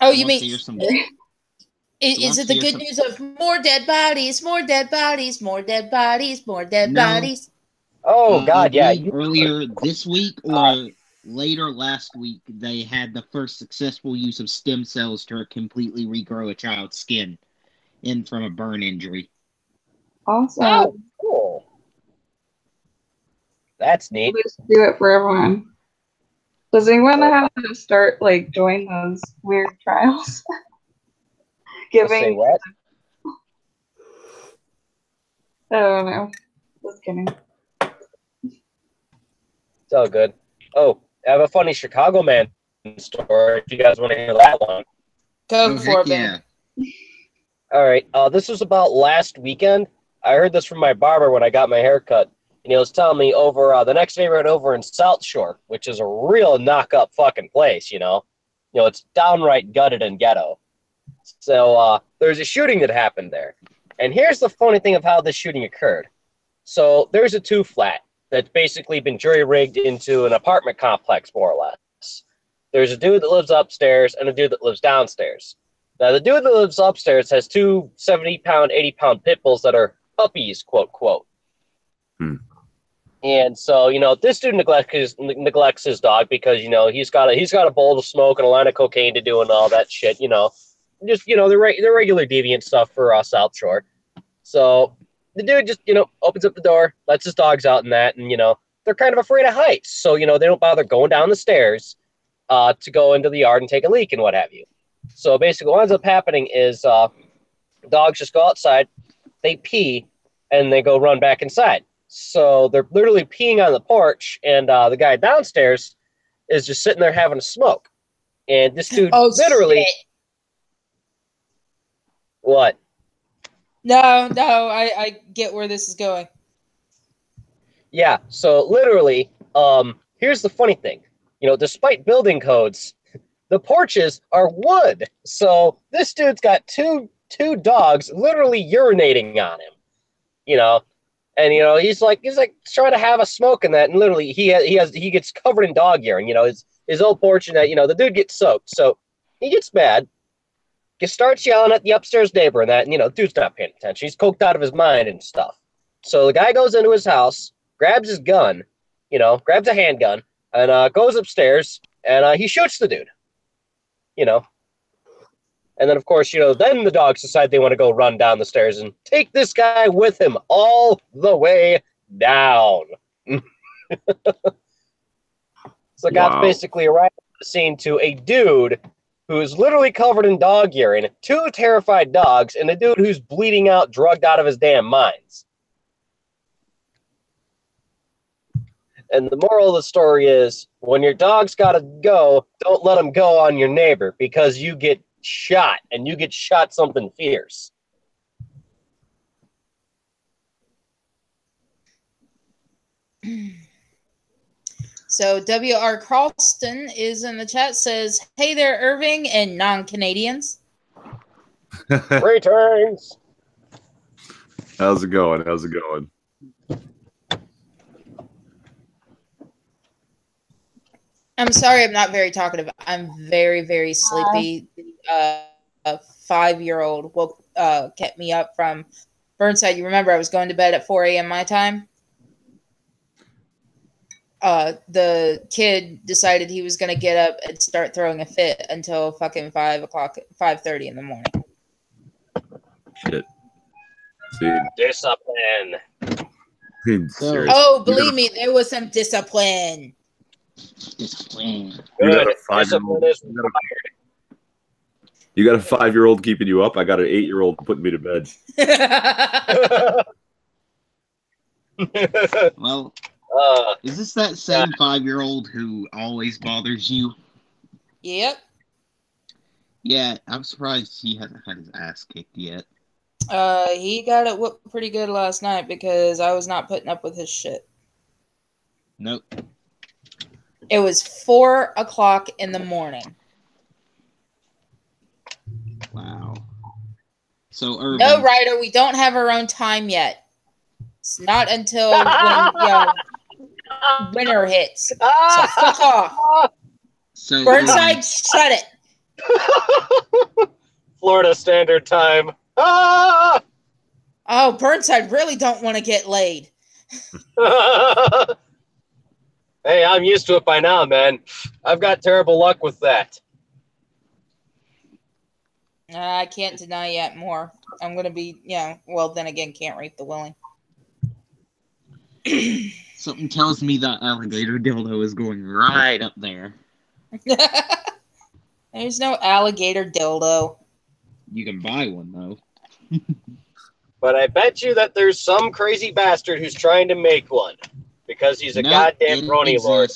Oh, you mean is it the good news of more dead bodies, more dead bodies, more dead bodies, more dead bodies? Oh, God, yeah. Earlier this week or later last week, they had the first successful use of stem cells to completely regrow a child's skin from a burn injury. Awesome. Oh, cool. That's neat. We'll just do it for everyone. Does anyone know how to start, join those weird trials? Say what? I don't know. Just kidding. It's all good. Oh, I have a funny Chicago man story. If you guys want to hear that one. Go for it, yeah. babe. All right. This was about last weekend. I heard this from my barber when I got my hair cut. And he was telling me over the next neighborhood over in South Shore, which is a real knock-up fucking place, you know? You know, it's downright gutted and ghetto. So there's a shooting that happened there. And here's the funny thing of how this shooting occurred. So there's a two-flat that's basically been jury-rigged into an apartment complex, more or less. There's a dude that lives upstairs and a dude that lives downstairs. Now, the dude that lives upstairs has two 70-pound, 80-pound pit bulls that are puppies, quote, quote. And so, you know, this dude neglects his dog because, you know, he's got a bowl to smoke and a line of cocaine to do and all that shit, you know. Just, you know, the regular deviant stuff for South Shore. So the dude just, you know, opens up the door, lets his dogs out and that, and, you know, they're kind of afraid of heights. So, you know, they don't bother going down the stairs to go into the yard and take a leak and what have you. So basically what ends up happening is dogs just go outside, they pee, and they go run back inside. So they're literally peeing on the porch, and the guy downstairs is just sitting there having a smoke. And this dude literally... Shit. What? No, I get where this is going. Yeah, so literally, here's the funny thing. You know, despite building codes, the porches are wood. So this dude's got two dogs literally urinating on him. You know, and you know he's like trying to have a smoke in that, and literally he gets covered in dog urine. You know, his old porch, and that, you know, the dude gets soaked, so he gets mad. He starts yelling at the upstairs neighbor and that, and, you know, dude's not paying attention. He's coked out of his mind and stuff. So the guy goes into his house, grabs his gun, you know, grabs a handgun, and goes upstairs, and he shoots the dude. You know. And then, of course, you know, then the dogs decide they want to go run down the stairs and take this guy with him all the way down. So God's basically arrived at the scene to a dude who is literally covered in dog urine, two terrified dogs, and a dude who's bleeding out, drugged out of his damn minds. And the moral of the story is, when your dog's got to go, don't let them go on your neighbor, because you get shot, and you get shot something fierce. So W.R. Carlston is in the chat, says, "Hey there, Irving and non-Canadians." Greetings. How's it going? How's it going? I'm sorry, I'm not very talkative. I'm very, very sleepy. A 5-year-old kept me up from Burnside. You remember I was going to bed at 4 a.m. my time? The kid decided he was going to get up and start throwing a fit until fucking 5:30 in the morning. Shit. See. Discipline. Oh, believe me, there was some discipline. Discipline. You got a 5-year-old. You got a 5-year-old keeping you up. I got an 8-year-old putting me to bed. Well, is this that same 5-year-old who always bothers you? Yep. Yeah, I'm surprised he hasn't had his ass kicked yet. He got it whooped pretty good last night because I was not putting up with his shit. Nope. It was 4 o'clock in the morning. Wow. So, Irving. No, Ryder, we don't have our own time yet. It's not until when winter hits. So fuck off. So, Burnside, shut it. Florida Standard Time. Ah! Oh, Burnside really don't want to get laid. Hey, I'm used to it by now, man. I've got terrible luck with that. I can't deny yet more. I'm going to be, well, then again, can't rape the willing. Something tells me that alligator dildo is going right up there. There's no alligator dildo. You can buy one, though. But I bet you that there's some crazy bastard who's trying to make one because he's a goddamn brony lord.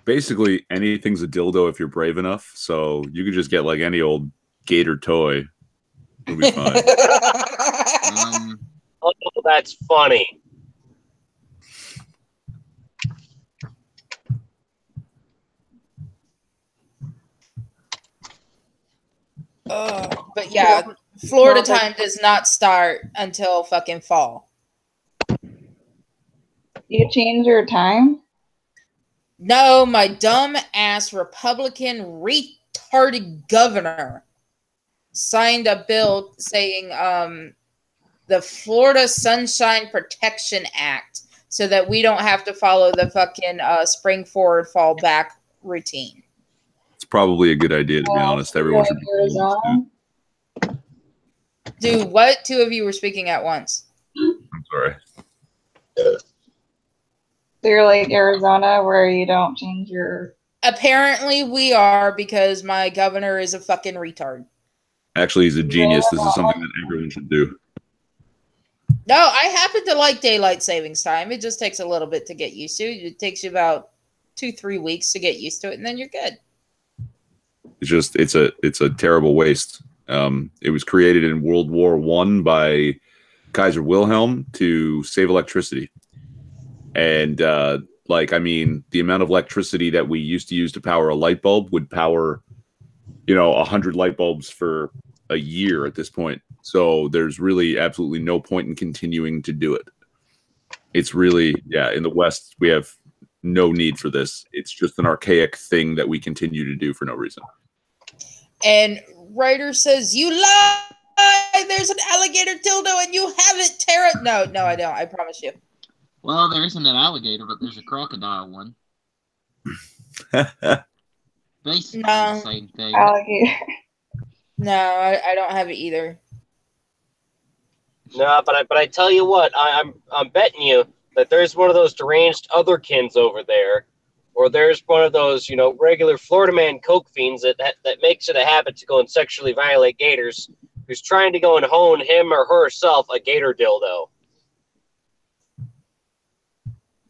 Basically, anything's a dildo if you're brave enough. So you could just get like any old gator toy. It'll be fine. Oh, that's funny. But yeah, Florida time does not start until fucking fall. You change your time? No, my dumb ass Republican retarded governor signed a bill saying the Florida Sunshine Protection Act so that we don't have to follow the fucking spring forward, fall back routine. It's probably a good idea, to be honest. Everyone should be. Dude, what? Two of you were speaking at once. I'm sorry. So you're like Arizona where you don't change your... Apparently we are, because my governor is a fucking retard. Actually, he's a genius. This is something that everyone should do. No, I happen to like daylight savings time. It just takes a little bit to get used to. It takes you about 2-3 weeks to get used to it, and then you're good. It's just it's a terrible waste. It was created in World War I by Kaiser Wilhelm to save electricity. And like, I mean, the amount of electricity that we used to use to power a light bulb would power, 100 light bulbs for a year at this point. So there's really absolutely no point in continuing to do it. It's really, in the West, we have no need for this. It's just an archaic thing that we continue to do for no reason. And Ryder says, "You lie! There's an alligator dildo and you have it, Tara." No, I don't. I promise you. Well, there isn't an alligator, but there's a crocodile one. Basically the same thing. Alligator. No, I don't have it either. No, but I tell you what, I'm betting you that there's one of those deranged otherkins over there, or there's one of those regular Florida man coke fiends that makes it a habit to go and sexually violate gators, who's trying to go and hone him or herself a gator dildo.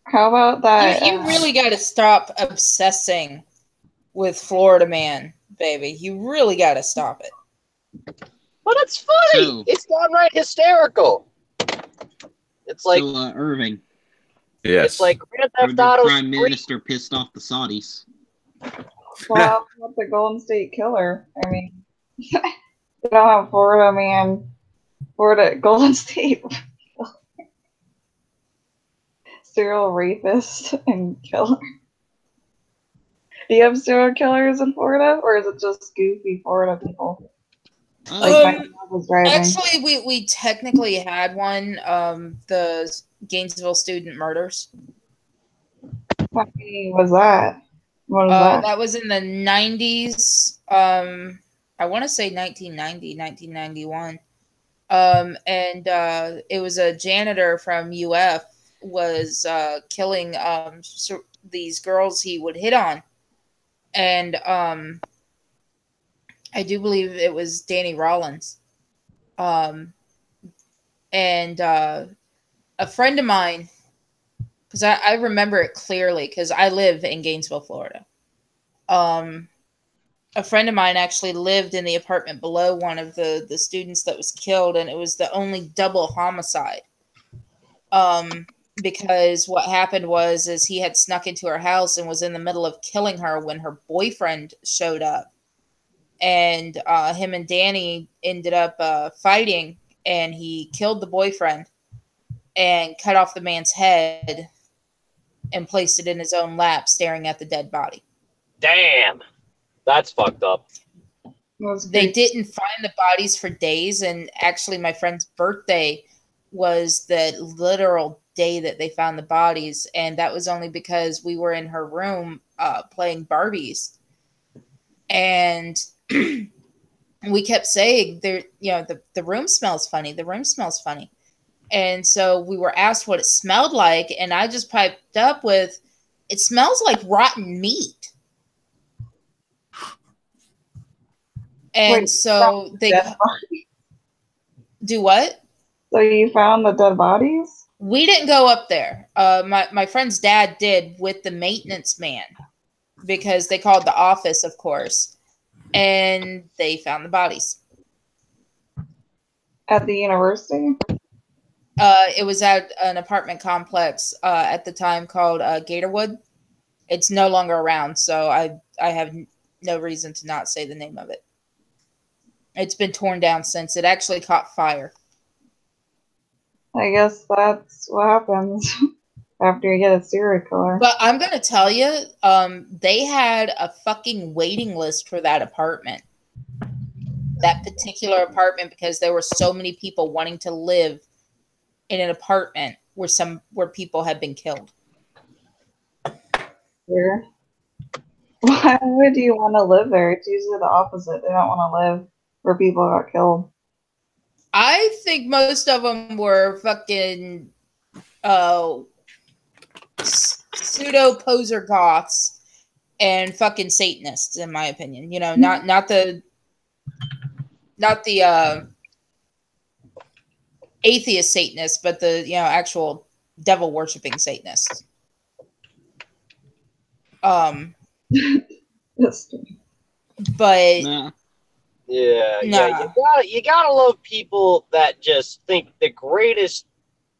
How about that? You really got to stop obsessing with Florida man, baby. You really got to stop it. But it's funny. So, it's downright hysterical. It's like Irving. Yes. It's like Grand Theft The Auto. Prime Minister pissed off the Saudis. Well, with the Golden State Killer. I mean, you don't have Florida man, Florida Golden State serial rapist and killer. Do you have serial killers in Florida, or is it just goofy Florida people? Like my dad was driving. Actually, we technically had one. The Gainesville student murders. What was that? What was that? That was in the 90s. I want to say 1990, 1991. And it was a janitor from UF was killing these girls he would hit on. And I do believe it was Danny Rollins. And a friend of mine, because I remember it clearly because I live in Gainesville, Florida. A friend of mine actually lived in the apartment below one of the students that was killed, and it was the only double homicide. Because what happened was he had snuck into her house and was in the middle of killing her when her boyfriend showed up. And him and Danny ended up fighting, and he killed the boyfriend and cut off the man's head and placed it in his own lap, staring at the dead body. Damn. That's fucked up. They didn't find the bodies for days, and actually my friend's birthday was the literal day that they found the bodies, and that was only because we were in her room playing Barbies. And we kept saying, the room smells funny. The room smells funny. And so we were asked what it smelled like, and I just piped up with, "It smells like rotten meat." And Wait, so Do what? So you found the dead bodies? We didn't go up there. My friend's dad did with the maintenance man because they called the office, of course, and they found the bodies. At the university? It was at an apartment complex at the time called Gatorwood. It's no longer around, so I have no reason to not say the name of it. It's been torn down since. It actually caught fire. I guess that's what happens after you get a serial killer. But I'm going to tell you, they had a fucking waiting list for that apartment. That particular apartment, because there were so many people wanting to live in an apartment where people had been killed. Here. Why would you want to live there? It's usually the opposite. They don't want to live where people got killed. I think most of them were fucking pseudo poser goths and fucking Satanists, in my opinion. You know, not the atheist Satanists, but the actual devil worshipping Satanists. But Nah. Yeah, Nah. yeah, you gotta love people that just think the greatest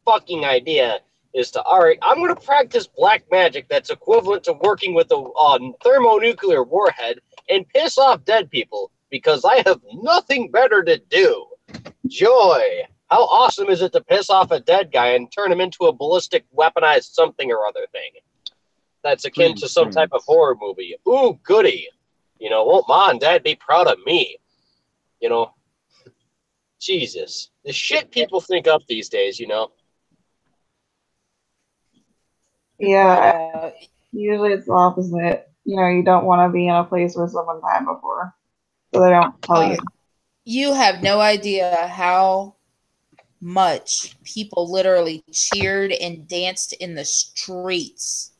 fucking idea is to, all right, I'm gonna practice black magic that's equivalent to working with a thermonuclear warhead and piss off dead people because I have nothing better to do. Joy. How awesome is it to piss off a dead guy and turn him into a ballistic weaponized something or other thing? That's akin to some type of horror movie. Ooh, goody. You know, won't Mom and Dad be proud of me? You know, Jesus, the shit people think up these days, you know. Yeah, usually it's the opposite. You know, you don't want to be in a place where someone died before, so they don't tell you. You have no idea how much people literally cheered and danced in the streets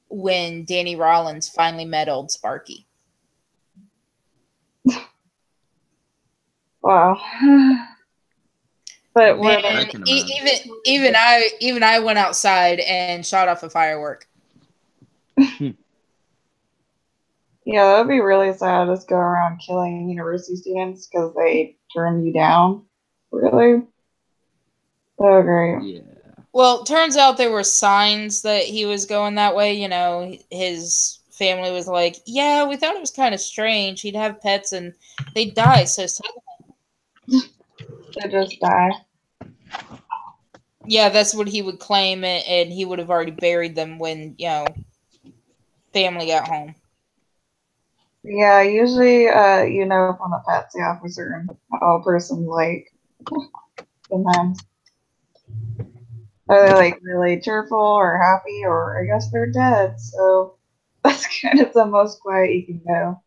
when Danny Rollins finally met old Sparky. Wow. But Man, even I went outside and shot off a firework. yeah, that would be really sad. Just go around killing university students because they turned you down. Really? Oh, great. Yeah. Well, turns out there were signs that he was going that way. You know, his family was like, yeah, we thought it was kind of strange. He'd have pets and they'd die so suddenly. They just die. Yeah, that's what he would claim, and he would have already buried them when, family got home. Yeah, usually, you know from the patsy officer how a person's like sometimes. Are they like really cheerful or happy, or I guess they're dead, so that's kind of the most quiet you can go.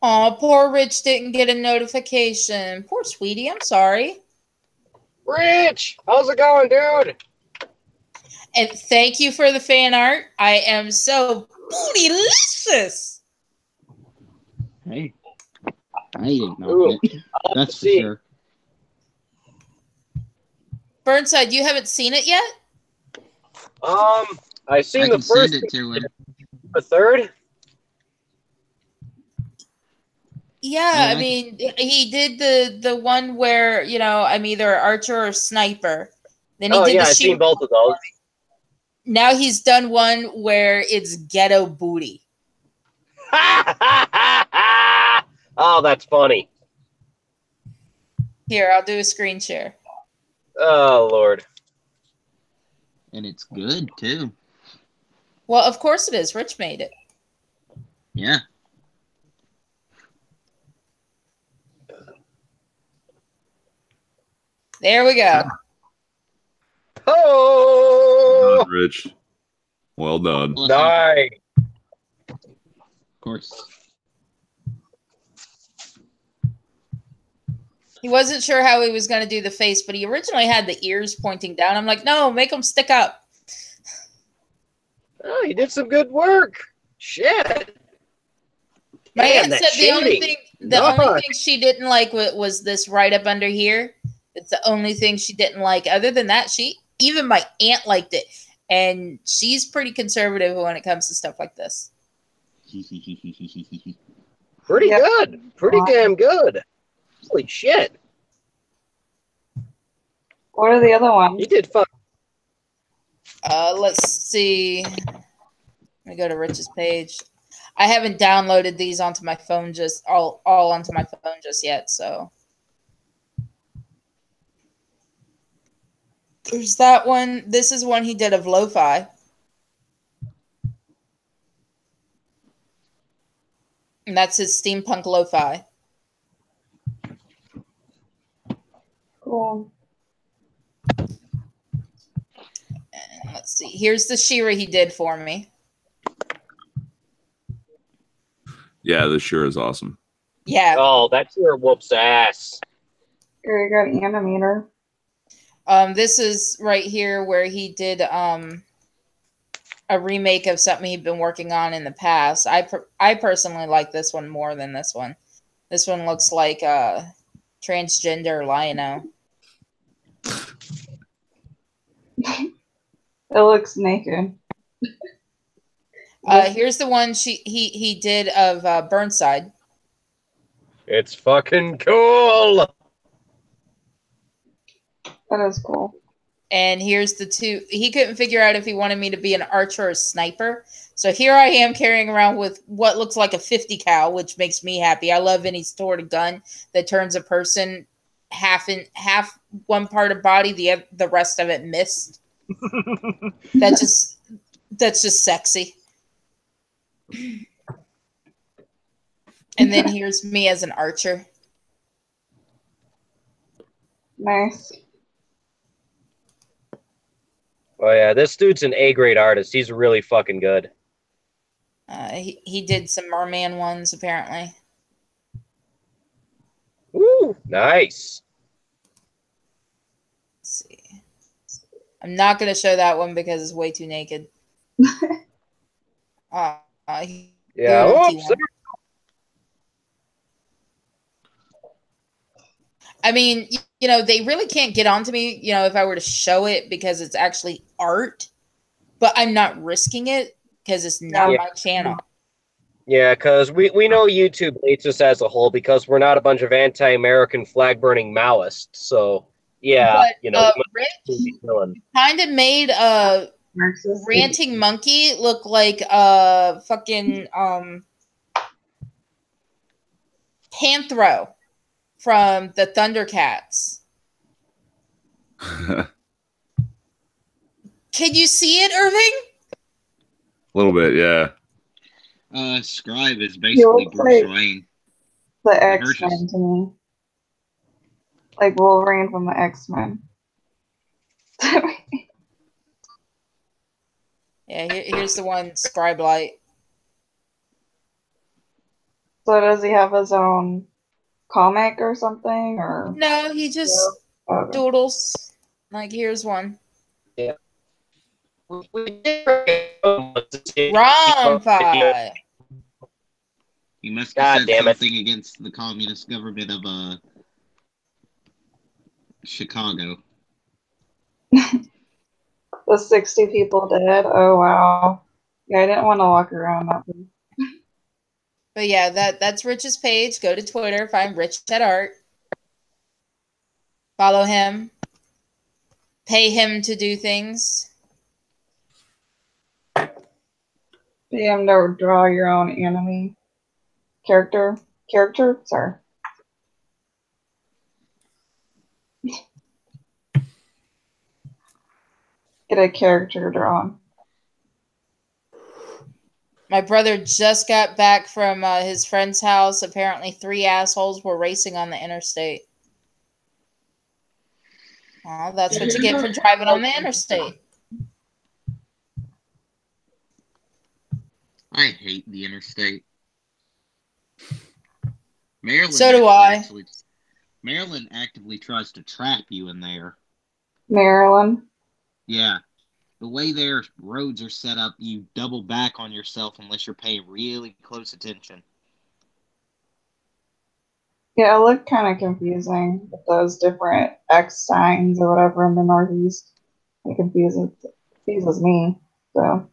Aw, poor Rich didn't get a notification. Poor sweetie, I'm sorry. Rich, how's it going, dude? And thank you for the fan art. I am so bootylicious. Hey, I didn't know that. That's for sure. Burnside, you haven't seen it yet? I seen the first. Send it to him. The third. Yeah, I mean, he did the one where I'm either archer or sniper. Then he did I've seen both of those. Now he's done one where it's ghetto booty. Oh, that's funny. Here, I'll do a screen share. Oh, Lord. And it's good, too. Well, of course it is. Rich made it. Yeah. There we go. Oh, Rich. Well done. Nice. Of course. He wasn't sure how he was going to do the face, but he originally had the ears pointing down. I'm like, no, make them stick up. Oh, you did some good work. Shit. My Damn, aunt that said the only shading. thing she didn't like was this right up under here. It's the only thing she didn't like. Other than that, even my aunt liked it. And she's pretty conservative when it comes to stuff like this. Pretty good. Pretty damn good. Holy shit. What are the other ones? You did fun. Let's see. Let me go to Rich's page. I haven't downloaded these onto my phone all onto my phone just yet, so. There's that one. This is one he did of lo-fi. And that's his steampunk lo-fi. Cool. And let's see. Here's the She-Ra he did for me. Yeah, this sure is awesome. Yeah. Oh, that sure whoops ass. Very good animator. This is right here where he did a remake of something he'd been working on in the past. I personally like this one more than this one. This one looks like transgender Lion-O. It looks naked. Here's the one he did of Burnside. It's fucking cool. That is cool. And here's the two. He couldn't figure out if he wanted me to be an archer or a sniper. So here I am carrying around with what looks like a 50 cal, which makes me happy. I love any sort of gun that turns a person half one part of body, the rest of it missed. That's just sexy. And then here's me as an archer. Nice. Oh yeah, this dude's an A-grade artist. He's really fucking good. He did some merman ones apparently. Woo, nice. Let's see. I'm not going to show that one because it's way too naked. Yeah. Oops. I mean, they really can't get onto me, if I were to show it because it's actually art, but I'm not risking it because it's not my channel. Yeah, because we know YouTube hates us as a whole because we're not a bunch of anti-American flag-burning Maoists. So, yeah, but, Rich kind of made a ranting monkey look like a fucking Panthro from the Thundercats. Can you see it, Irving? A little bit, yeah. Scribe is basically Bruce Wayne. The X-Men to me. Like Wolverine from the X-Men. Yeah, here's the one, Scribe Light. So does he have his own comic or something? Or no, he just doodles. Like, here's one. Yeah. Rompi. He must have said something against the communist government of Chicago. The 60 people dead. Oh wow. Yeah, I didn't want to walk around that way. But yeah, that's Rich's page. Go to Twitter, find Rich at Art. Follow him. Pay him to do things. Pay him to draw your own anime character. Sorry. Get a character drawn. My brother just got back from his friend's house. Apparently 3 assholes were racing on the interstate. Well, that's what you get for driving on the interstate. I hate the interstate. Maryland so do I. Maryland actively tries to trap you in there. Maryland? Yeah. The way their roads are set up, you double back on yourself unless you're paying really close attention. Yeah, it looked kind of confusing with those different X signs or whatever in the Northeast. It confuses me. So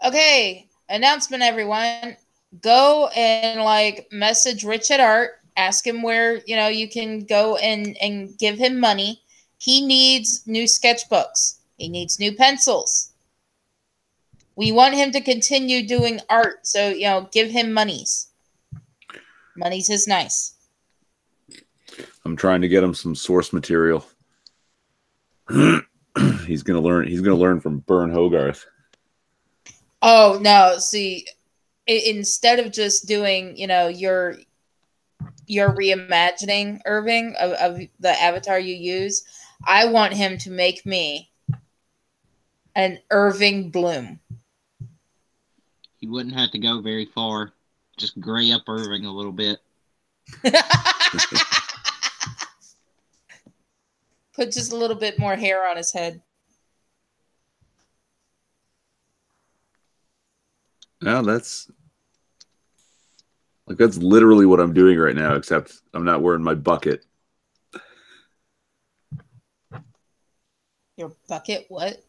Okay, announcement, everyone. Go and like message Rich at Art. Ask him where you can go and give him money. He needs new sketchbooks. He needs new pencils. We want him to continue doing art, so give him monies. Monies is nice. I'm trying to get him some source material. He's gonna learn from Bern Hogarth. Oh no! See, instead of just doing your reimagining Irving of the avatar you use, I want him to make me an Irving Bloom. He wouldn't have to go very far. Just gray up Irving a little bit. Put just a little bit more hair on his head. Yeah, that's literally what I'm doing right now, except I'm not wearing my bucket. Your bucket? What?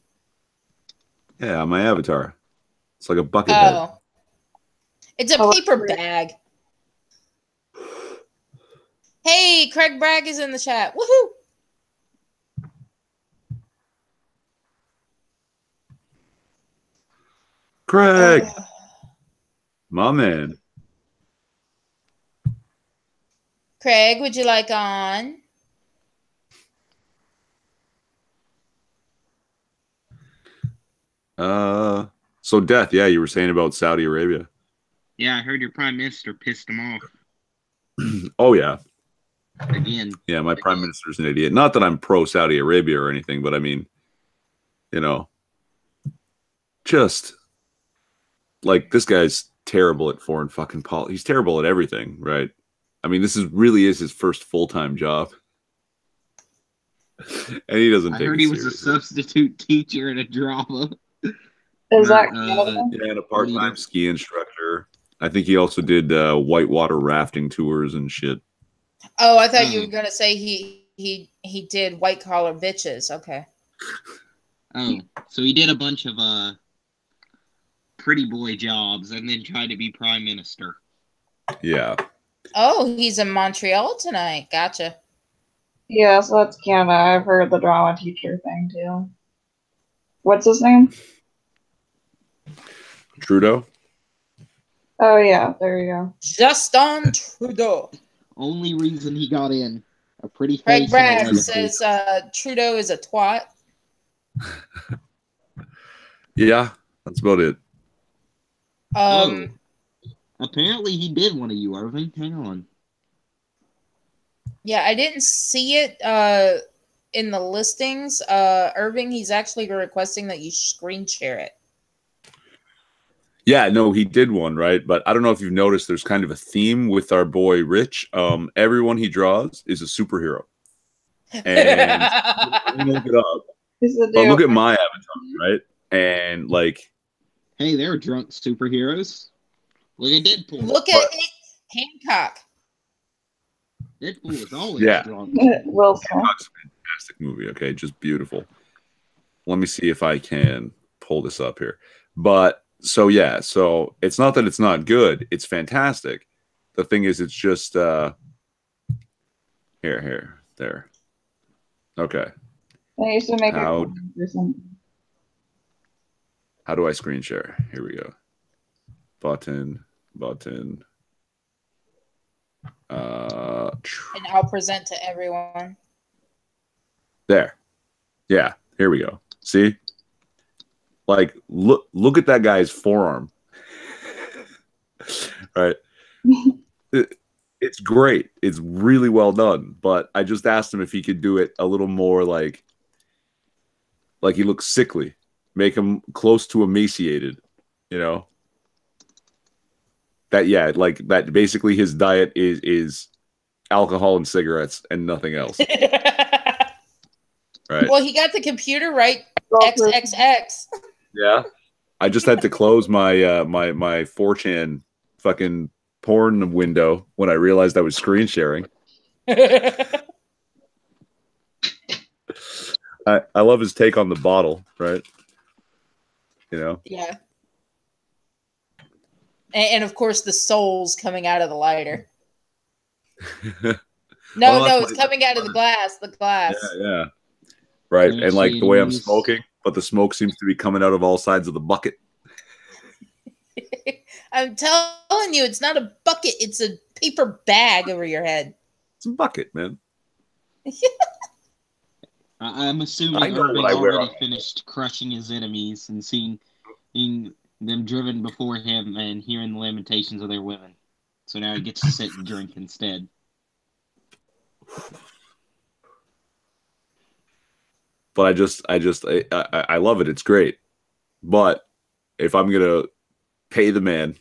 Yeah, my avatar. It's like a bucket Oh. head. It's a paper bag. Hey, Craig Bragg is in the chat. Woohoo! Craig! My man. Craig, would you like on? So Death, yeah, you were saying about Saudi Arabia. Yeah, I heard your prime minister pissed him off. Oh yeah. Again. Yeah, my prime minister's an idiot. Not that I'm pro Saudi Arabia or anything, but I mean, just like this guy's terrible at foreign fucking policy. He's terrible at everything, right? I mean, this really is his first full-time job. And he doesn't take it seriously. I heard he was a substitute teacher in a drama. Is that yeah, and a part-time ski instructor. I think he also did whitewater rafting tours and shit. Oh, I thought you were gonna say he did white collar bitches. Okay. Oh, so he did a bunch of pretty boy jobs and then tried to be prime minister. Yeah. Oh, he's in Montreal tonight. Gotcha. Yeah, so that's Canada. I've heard the drama teacher thing too. What's his name? Trudeau. Oh yeah, there you go. Justin Trudeau. Only reason he got in. A pretty Craig face. Bragg says Trudeau is a twat. Yeah, that's about it. Apparently he did one of you, Irving. Hang on. Yeah, I didn't see it in the listings. Irving, he's actually requesting that you screen share it. Yeah, no, he did one, right? But I don't know if you've noticed there's kind of a theme with our boy Rich. Everyone he draws is a superhero. And I'm gonna look it up. But look at my avatar, right? And like, hey, they're drunk superheroes. Look at Deadpool. Look at Hancock. Deadpool is always drunk. Well, Hancock's a fantastic movie. Okay, just beautiful. Let me see if I can pull this up here. But so yeah, so it's not that it's not good; it's fantastic. The thing is, it's just here, there. Okay. I used to make how do I screen share? Here we go. Button. And I'll present to everyone. There. Yeah, here we go. See? Like, look at that guy's forearm. Right? It's great. It's really well done. But I just asked him if he could do it a little more like he looks sickly. Make him close to emaciated, That, yeah, like that basically his diet is alcohol and cigarettes and nothing else. Right. Well, he got the computer right. XXX. Yeah. I just had to close my my 4chan fucking porn window when I realized I was screen sharing. I love his take on the bottle, right? You know? Yeah. And of course, the soul's coming out of the lighter. No, it's coming out of the glass. The glass. Yeah. Right. And like the way I'm smoking, but the smoke seems to be coming out of all sides of the bucket. I'm telling you, it's not a bucket. It's a paper bag over your head. It's a bucket, man. I'm assuming Irving already finished crushing his enemies and seeing them driven before him and hearing the lamentations of their women. So now he gets to sit and drink instead. But I love it. It's great. But if I'm gonna pay the man,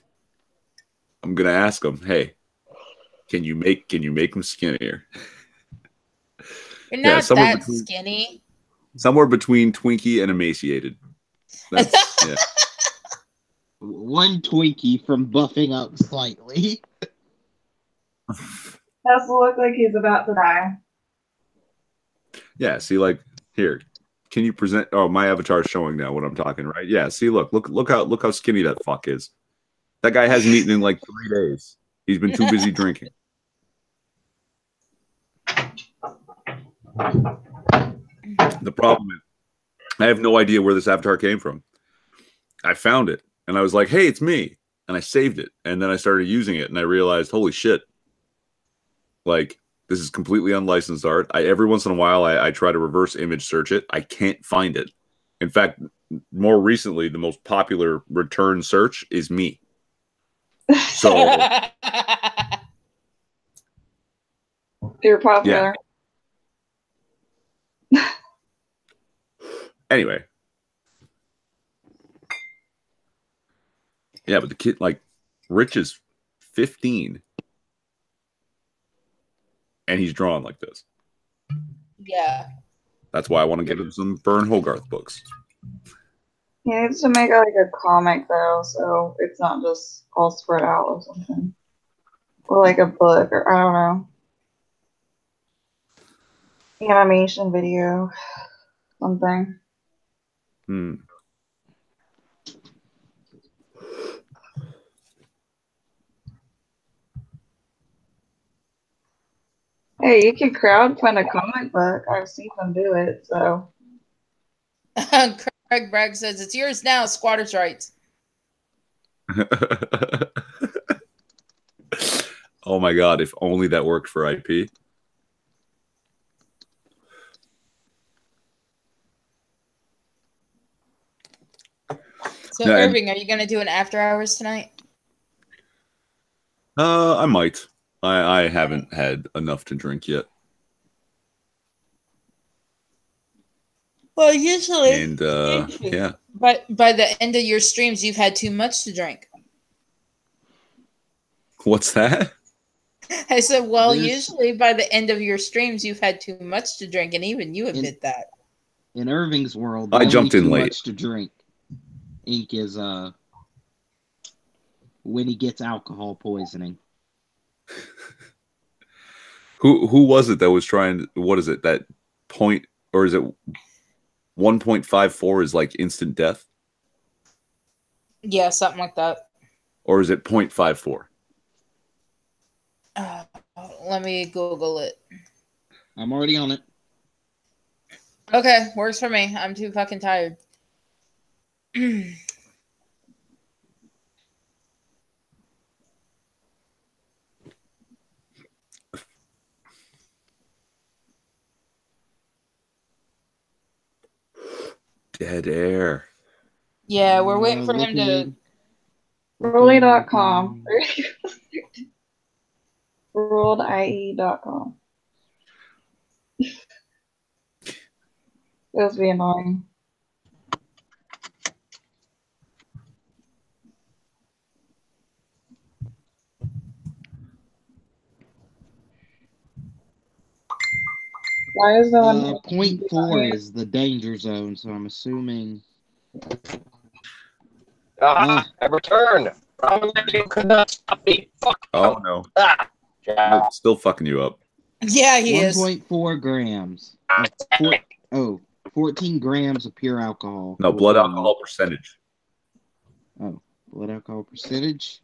I'm gonna ask him, hey, can you make him skinnier? You're not that skinny. Somewhere between Twinkie and emaciated. That's, yeah. One Twinkie from buffing up slightly. Does look like he's about to die. Yeah, see, like, here, can you present? Oh, my avatar's showing now what I'm talking, right? Yeah, see, look how skinny that fuck is. That guy hasn't eaten in like 3 days. He's been too busy drinking. The problem is, I have no idea where this avatar came from. I found it, and I was like, hey, it's me. And I saved it, and then I started using it, and I realized, holy shit. Like, this is completely unlicensed art. Every once in a while, I try to reverse image search it. I can't find it. In fact, more recently, the most popular return search is me. So, you're popular. Yeah. Anyway. Yeah, but the kid, like, Rich is 15. And he's drawn like this. Yeah. That's why I want to get him some Vern Hogarth books. He needs to make like a comic though, so it's not just all spread out or something. Or like a book, or I don't know. Animation video. Something. Hey, you can crowdfund a comic book. I've seen them do it, so. Craig Bragg says, it's yours now, squatters' rights. Oh my god, if only that worked for IP. So, no, Irving, are you going to do an after hours tonight? I might. I haven't had enough to drink yet. Well, usually. And, yeah. But by the end of your streams, you've had too much to drink. What's that? I said, well, usually by the end of your streams, you've had too much to drink, and even you admit that. In Irving's world, I jumped in late. Much to drink. Ink is when he gets alcohol poisoning. Who was it that was trying? What is it? That point, or is it 1.54 is like instant death? Yeah, something like that. Or is it 0.54? Let me Google it. I'm already on it. Okay, works for me. I'm too fucking tired. Dead air. Yeah, we're waiting for him to... Rolly.com. Worldie.com. Those be annoying. Why is no one... 0.4 is the danger zone, so I'm assuming... I return. You could not stop me. Fuck. Oh no, Ah, Jack. still fucking you up. Yeah, he is. 1.4 grams. 14 grams of pure alcohol. No, blood alcohol percentage. Oh, blood alcohol percentage.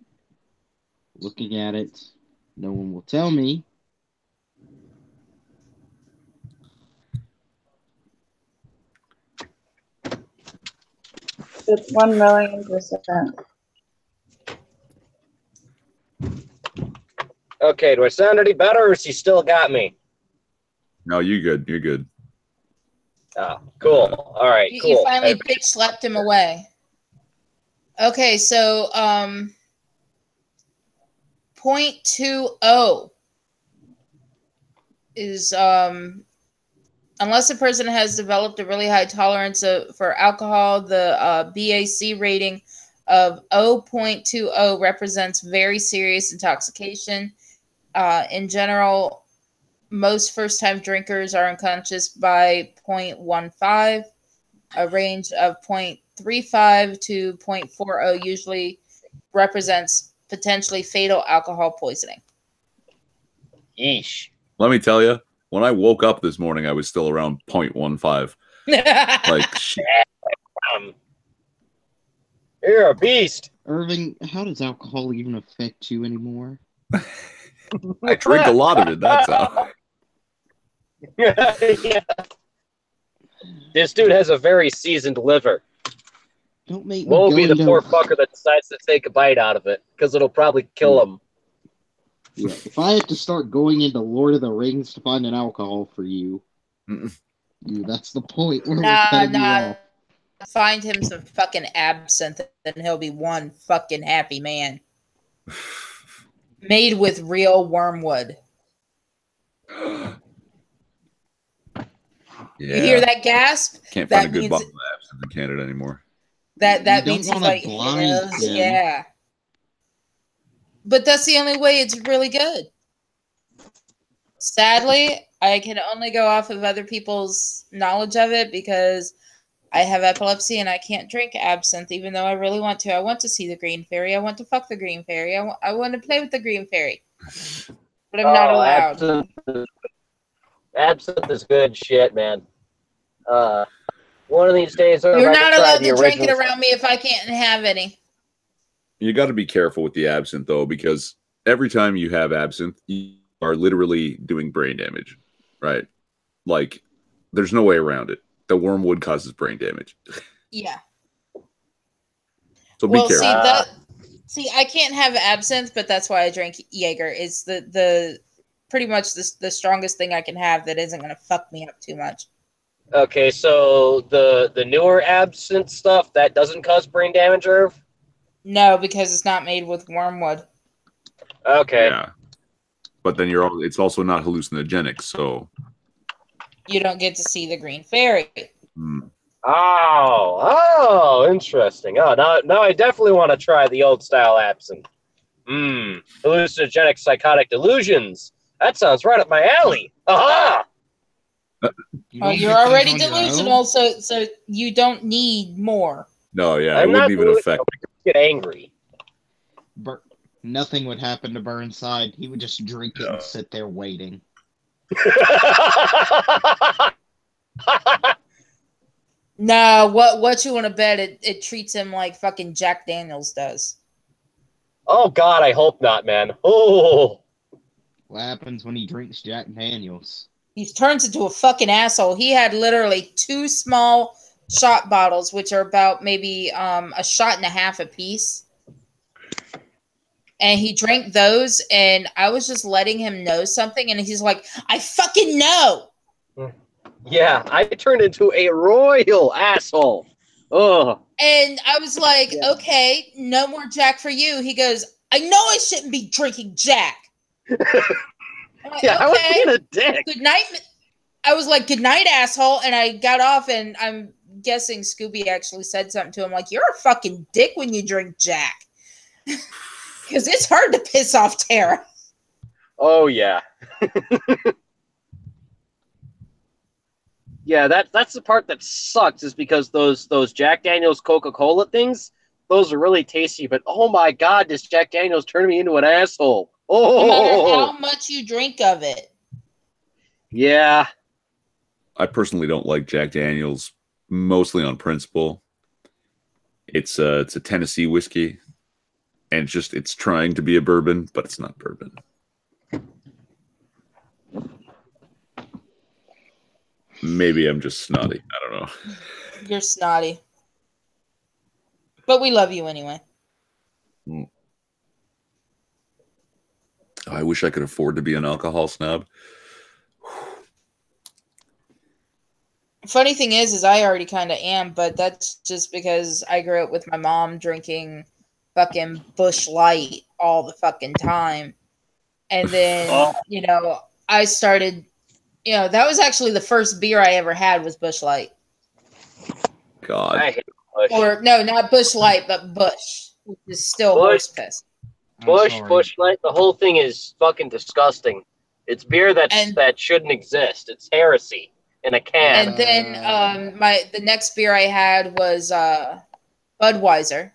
Looking at it, no one will tell me. It's 1,000,000%. Okay, do I sound any better, or has he still got me? No, you good. You're good. Oh, cool. All right, You cool. finally bitch slapped him away. Okay, so 0.20 is unless a person has developed a really high tolerance for alcohol, the BAC rating of 0.20 represents very serious intoxication. In general, most first-time drinkers are unconscious by 0.15. A range of 0.35 to 0.40 usually represents potentially fatal alcohol poisoning. Yeesh. Let me tell you, when I woke up this morning, I was still around 0.15. Like, shit. You're a beast. Irving, how does alcohol even affect you anymore? I drink a lot of it, that's how. Yeah. This dude has a very seasoned liver. Don't make me Woe go be the into... poor fucker that decides to take a bite out of it, because it'll probably kill him. Yeah, if I had to start going into Lord of the Rings to find an alcohol for you, that's the point where we're cutting you off. Find him some fucking absinthe and he'll be one fucking happy man. Made with real wormwood. Yeah. You hear that gasp? Can't find a good bottle of absinthe in Canada anymore. That means he's like, hells yeah. But that's the only way it's really good. Sadly, I can only go off of other people's knowledge of it because I have epilepsy and I can't drink absinthe, even though I really want to. I want to see the green fairy. I want to fuck the green fairy. I want to play with the green fairy. But I'm not allowed. Absinthe is good shit, man. One of these days, you're not allowed to drink it around me if I can't have any. You got to be careful with the absinthe, though, because every time you have absinthe, you are literally doing brain damage, right? Like, there's no way around it. The wormwood causes brain damage. Yeah. So be careful. See, I can't have absinthe, but that's why I drink Jaeger. It's the pretty much the strongest thing I can have that isn't going to fuck me up too much. Okay, so the newer absinthe stuff, that doesn't cause brain damage, Irv? No, because it's not made with wormwood. Okay. Yeah. But then it's also not hallucinogenic, so you don't get to see the green fairy. Oh, interesting. Oh, now I definitely want to try the old style absinthe. Hallucinogenic psychotic delusions. That sounds right up my alley. Aha! You're already delusional, so you don't need more. No, yeah, it wouldn't even affect me. Get angry. Nothing would happen to Burnside. He would just drink it and sit there waiting. No, what you want to bet it treats him like fucking Jack Daniels does. Oh God, I hope not, man. Oh. What happens when he drinks Jack Daniels? He turns into a fucking asshole. He had literally 2 small shot bottles, which are about maybe a shot and a half a piece. And he drank those, and I was just letting him know something, and he's like, I fucking know. Yeah, I turned into a royal asshole. Ugh. And I was like, okay, no more Jack for you. He goes, I know I shouldn't be drinking Jack. Like, yeah, okay. I was being a dick. Good night. I was like, good night, asshole. And I got off, and I'm guessing Scooby actually said something to him like, you're a fucking dick when you drink Jack. Because it's hard to piss off Tara. Oh, yeah. Yeah, that's the part that sucks is because those Jack Daniels Coca-Cola things, those are really tasty. But, oh, my God, this Jack Daniels turned me into an asshole. Oh, no matter how much you drink of it. Yeah. I personally don't like Jack Daniels, mostly on principle. It's a Tennessee whiskey, and it's trying to be a bourbon, but it's not bourbon. Maybe I'm just snotty. I don't know. You're snotty. But we love you anyway. I wish I could afford to be an alcohol snob. Funny thing is I already kind of am, but that's just because I grew up with my mom drinking fucking Busch Light all the fucking time. And then, I started, that was actually the first beer I ever had was Busch Light. God. I hate Busch. Or, no, not Busch Light, but Busch, which is still horse piss. Busch Light, the whole thing is fucking disgusting. It's beer that shouldn't exist. It's heresy in a can. And then the next beer I had was Budweiser.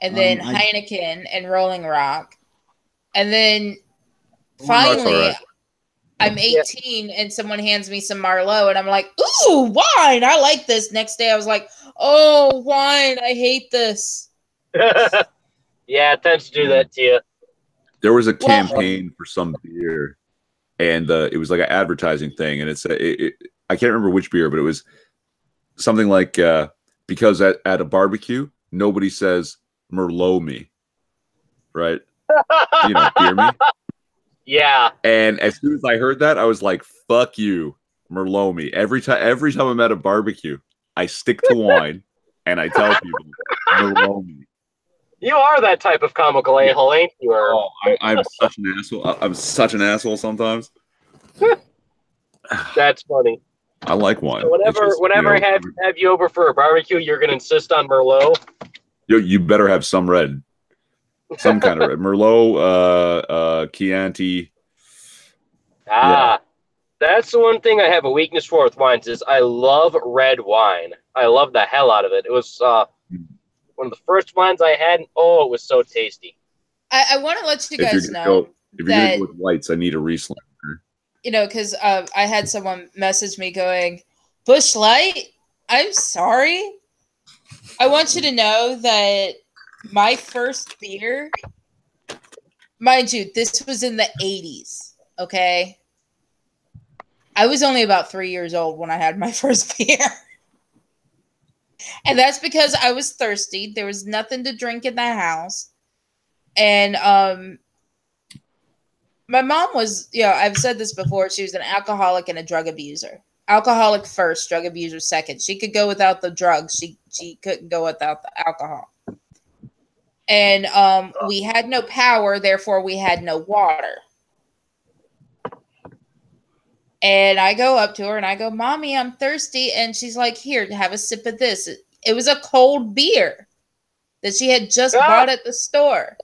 And then Heineken and Rolling Rock. And then finally, I'm 18 and someone hands me some Marlowe and I'm like, ooh, wine. I like this. Next day I was like, oh, wine. I hate this. Yeah, it tends to do that to you. There was a campaign for some beer, and it was like an advertising thing. And I can't remember which beer, but it was something like, because at a barbecue, nobody says Merlot me, right? Beer me. Yeah. And as soon as I heard that, I was like, fuck you, Merlot me. Every time I'm at a barbecue, I stick to wine and I tell people, Merlot me. You are that type of comical a-hole, ain't you? Oh, I'm such an asshole. I'm such an asshole sometimes. That's funny. I like wine. So whenever I have you over for a barbecue, you're going to insist on Merlot? You better have some red. Some kind of red. Merlot, Chianti. That's the one thing I have a weakness for with wines is I love red wine. I love the hell out of it. It was one of the first wines I had. Oh, it was so tasty. I want to let you guys know if you're going to go with whites, I need a Riesling. Because I had someone message me going, Busch Light? I'm sorry. I want you to know that my first beer, mind you, this was in the 80s, okay? I was only about 3 years old when I had my first beer. And that's because I was thirsty. There was nothing to drink in the house. And my mom was, I've said this before, she was an alcoholic and a drug abuser. Alcoholic first, drug abuser second. She could go without the drugs. She couldn't go without the alcohol. And we had no power, therefore we had no water. And I go up to her and I go, Mommy, I'm thirsty. And she's like, here, have a sip of this. It was a cold beer that she had just bought at the store.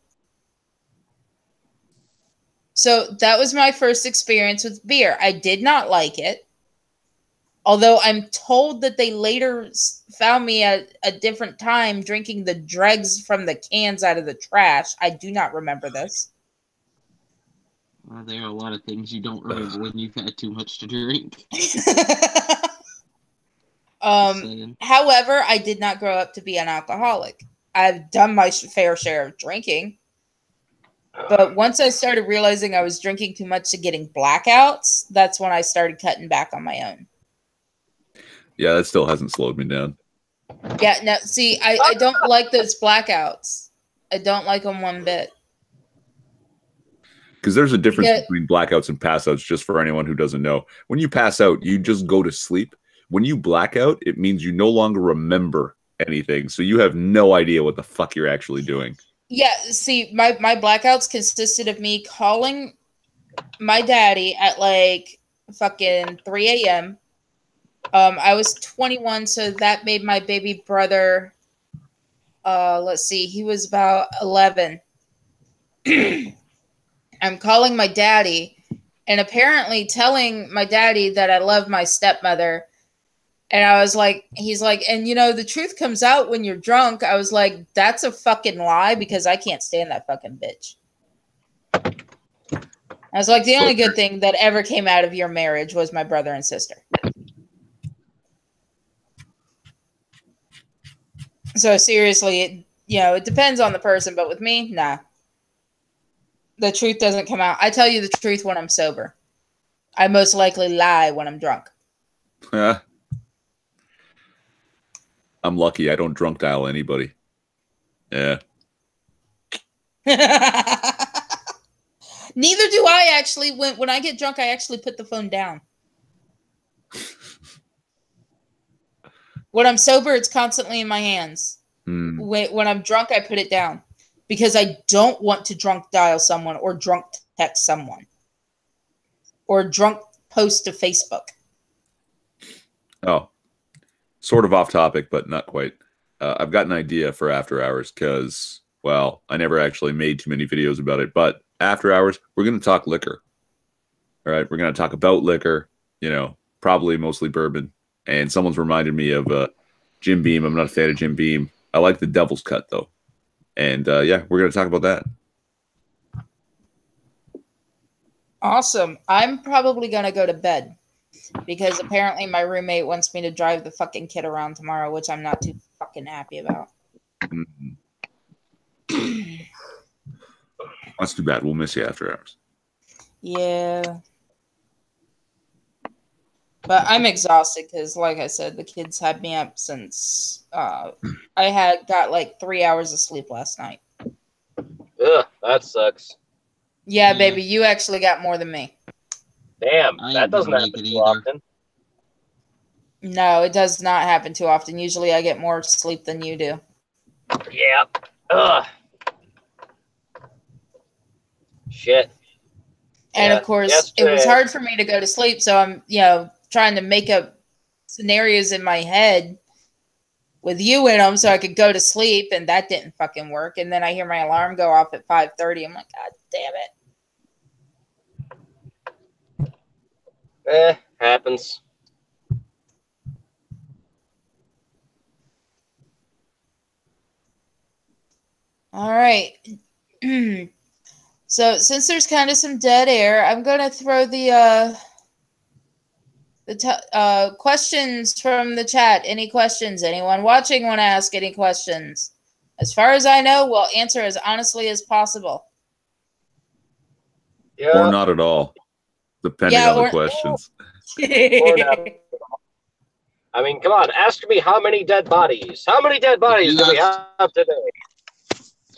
So that was my first experience with beer. I did not like it. Although I'm told that they later found me at a different time drinking the dregs from the cans out of the trash. I do not remember this. Well, there are a lot of things you don't remember when you've had too much to drink. However, I did not grow up to be an alcoholic. I've done my fair share of drinking. But once I started realizing I was drinking too much to getting blackouts, that's when I started cutting back on my own. Yeah, that still hasn't slowed me down. Yeah, no, see, I don't like those blackouts. I don't like them one bit. Because there's a difference between blackouts and passouts, just for anyone who doesn't know. When you pass out, you just go to sleep. When you black out, it means you no longer remember anything. So you have no idea what the fuck you're actually doing. Yeah, see, my blackouts consisted of me calling my daddy at like fucking 3 a.m. I was 21, so that made my baby brother, let's see, he was about 11. I'm calling my daddy and apparently telling my daddy that I love my stepmother. And I was like, he's like, and the truth comes out when you're drunk. I was like, that's a fucking lie because I can't stand that fucking bitch. I was like, the only good thing that ever came out of your marriage was my brother and sister. So seriously, it depends on the person, but with me, nah. The truth doesn't come out. I tell you the truth when I'm sober. I most likely lie when I'm drunk. I'm lucky I don't drunk dial anybody. Yeah. Neither do I actually. When I get drunk, I actually put the phone down. When I'm sober, it's constantly in my hands. When I'm drunk, I put it down because I don't want to drunk dial someone or drunk text someone or drunk post to Facebook. Oh, sort of off topic, but not quite. I've got an idea for after hours because, well, I never actually made too many videos about it, but after hours, we're going to talk liquor. All right, we're going to talk about liquor, probably mostly bourbon. And someone's reminded me of Jim Beam. I'm not a fan of Jim Beam. I like the Devil's Cut, though. And, yeah, we're going to talk about that. Awesome. I'm probably going to go to bed because apparently my roommate wants me to drive the fucking kid around tomorrow, which I'm not too fucking happy about. That's too bad. We'll miss you after hours. Yeah. But I'm exhausted because, like I said, the kids had me up since I got like 3 hours of sleep last night. Ugh, that sucks. Yeah, baby, you actually got more than me. Damn, that doesn't happen too often. No, it does not happen too often. Usually I get more sleep than you do. Yeah. Ugh. Shit. And of course, it was hard for me to go to sleep, so I'm, trying to make up scenarios in my head with you in them so I could go to sleep, and that didn't fucking work. And then I hear my alarm go off at 5:30. I'm like, God damn it. Happens. All right. So since there's kind of some dead air, I'm going to throw the questions from the chat. Any questions? Anyone watching want to ask any questions? As far as I know, we'll answer as honestly as possible. Yeah. Or not at all, depending on the questions. Or not. I mean, come on, ask me how many dead bodies. How many dead bodies do we have today?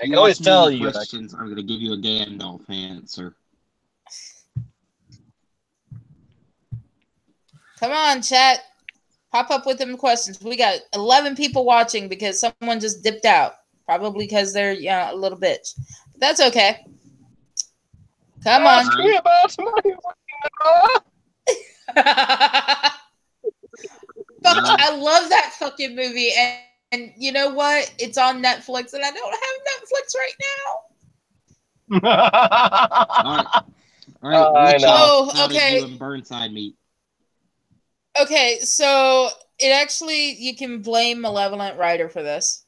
I can always tell you. Questions, I'm going to give you a Gandalf answer. Come on, chat. Pop up with them questions. We got 11 people watching because someone just dipped out. Probably because they're a little bitch. But that's okay. Come on. Ask me about somebody. Fuck, I love that fucking movie. And you know what? It's on Netflix, and I don't have Netflix right now. All right. I know. How okay. did you and Burnside meet? Okay, so you can blame Malevolent Writer for this.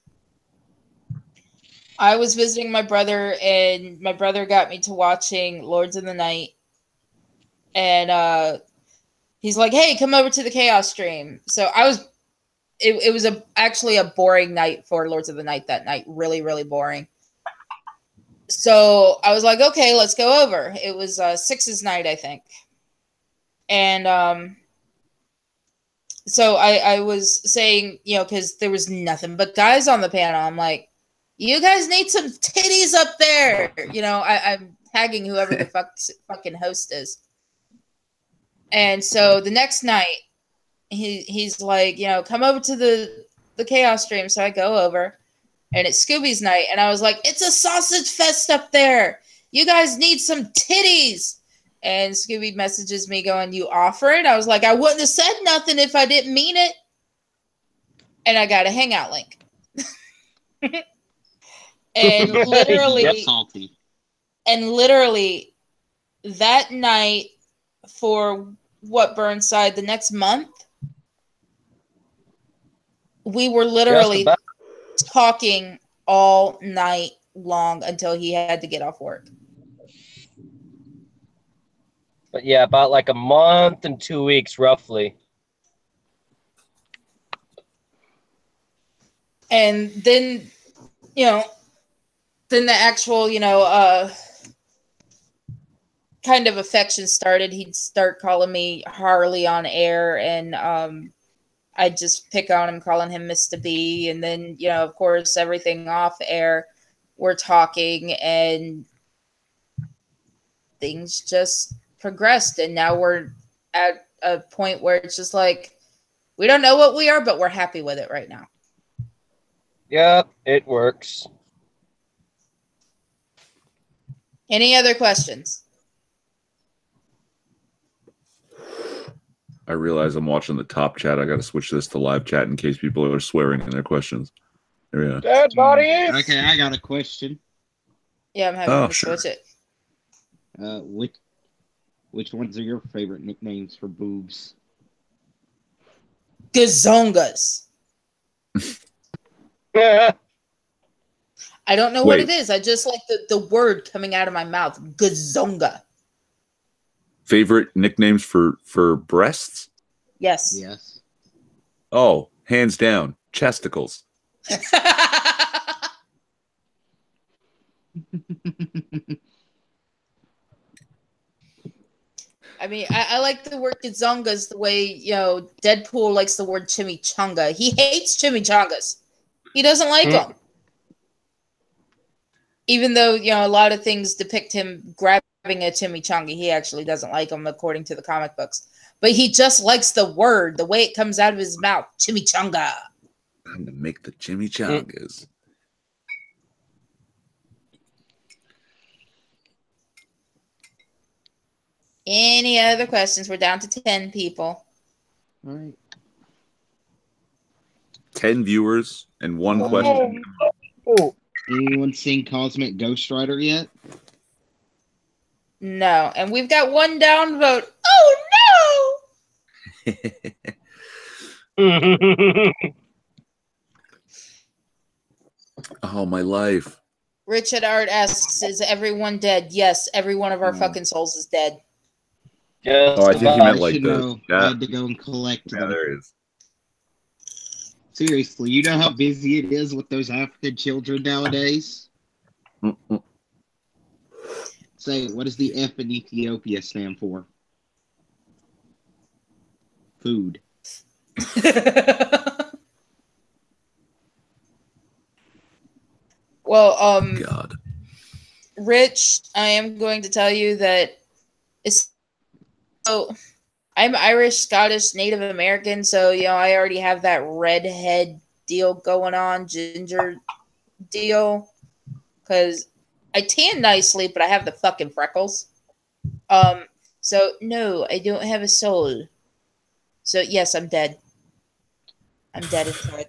I was visiting my brother, and my brother got me to watching Lords of the Night. And he's like, hey, come over to the Chaos stream. So it was actually a boring night for Lords of the Night that night. Really, really boring. So I was like, okay, let's go over. It was Six's night, I think. And so I was saying, because there was nothing but guys on the panel. I'm like, you guys need some titties up there. I'm tagging whoever the fucking host is. And so the next night, he's like, come over to the Chaos stream. So I go over, and it's Scoobie's night. And I was like, it's a sausage fest up there. You guys need some titties. And Scooby messages me going, you offer it? I was like, I wouldn't have said nothing if I didn't mean it. And I got a Hangout link. And literally that night for Burnside, the next month, we were literally talking all night long until he had to get off work. But yeah, about like a month and 2 weeks, roughly. And then, then the actual, kind of affection started. He'd start calling me Harley on air, and I'd just pick on him, calling him Mr. B. And then, of course, everything off air, we're talking, and things just progressed. And now we're at a point where it's just like, we don't know what we are, but we're happy with it right now. Yep, it works. Any other questions? I realize I'm watching the top chat. I got to switch this to live chat in case people are swearing in their questions. There we go. Dead body. Okay, I got a question. Yeah, I'm having to switch it. Which ones are your favorite nicknames for boobs? Gazongas. Yeah. I don't know what it is. I just like the word coming out of my mouth. Gazonga. Favorite nicknames for breasts? Yes. Yes. Oh, hands down, chesticles. I mean, I like the word gazongas the way, Deadpool likes the word chimichanga. He hates chimichangas. He doesn't like them. Even though, a lot of things depict him grabbing a chimichanga, he actually doesn't like them according to the comic books. But he just likes the word, the way it comes out of his mouth. Chimichanga. Time to make the chimichangas. Any other questions? We're down to 10 people. All right. 10 viewers and one question. Anyone seen Cosmic Ghost Rider yet? No. And we've got one down vote. Oh, no! Oh, my life. Richard Art asks, is everyone dead? Yes, every one of our fucking souls is dead. Yes, I think he meant like the... I had to go and collect them. Yeah, there it is. Seriously, you know how busy it is with those African children nowadays? Say, what does the F in Ethiopia stand for? Food. Well, God. Rich, I am going to tell you that I'm Irish, Scottish, Native American, so I already have that redhead deal going on, ginger deal, because I tan nicely, but I have the fucking freckles. So no, I don't have a soul. So yes, I'm dead. I'm dead inside.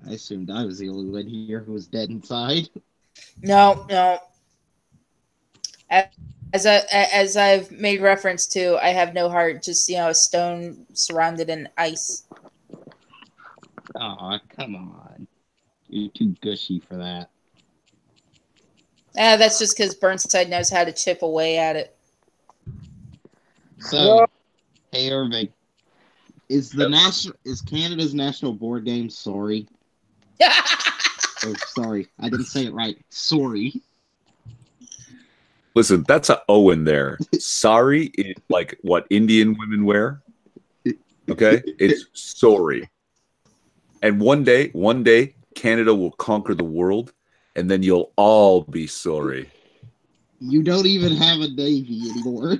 I assumed I was the only one here who was dead inside. No. As I've made reference to, I have no heart, just a stone surrounded in ice. Aw, come on. You're too gushy for that. That's just because Burnside knows how to chip away at it. So, hey Irving, is Canada's national board game sorry? Oh, sorry, I didn't say it right. Sorry. Listen, that's an O in there. Sorry is like what Indian women wear. Okay? It's sorry. And one day, Canada will conquer the world, and then you'll all be sorry. You don't even have a navy anymore.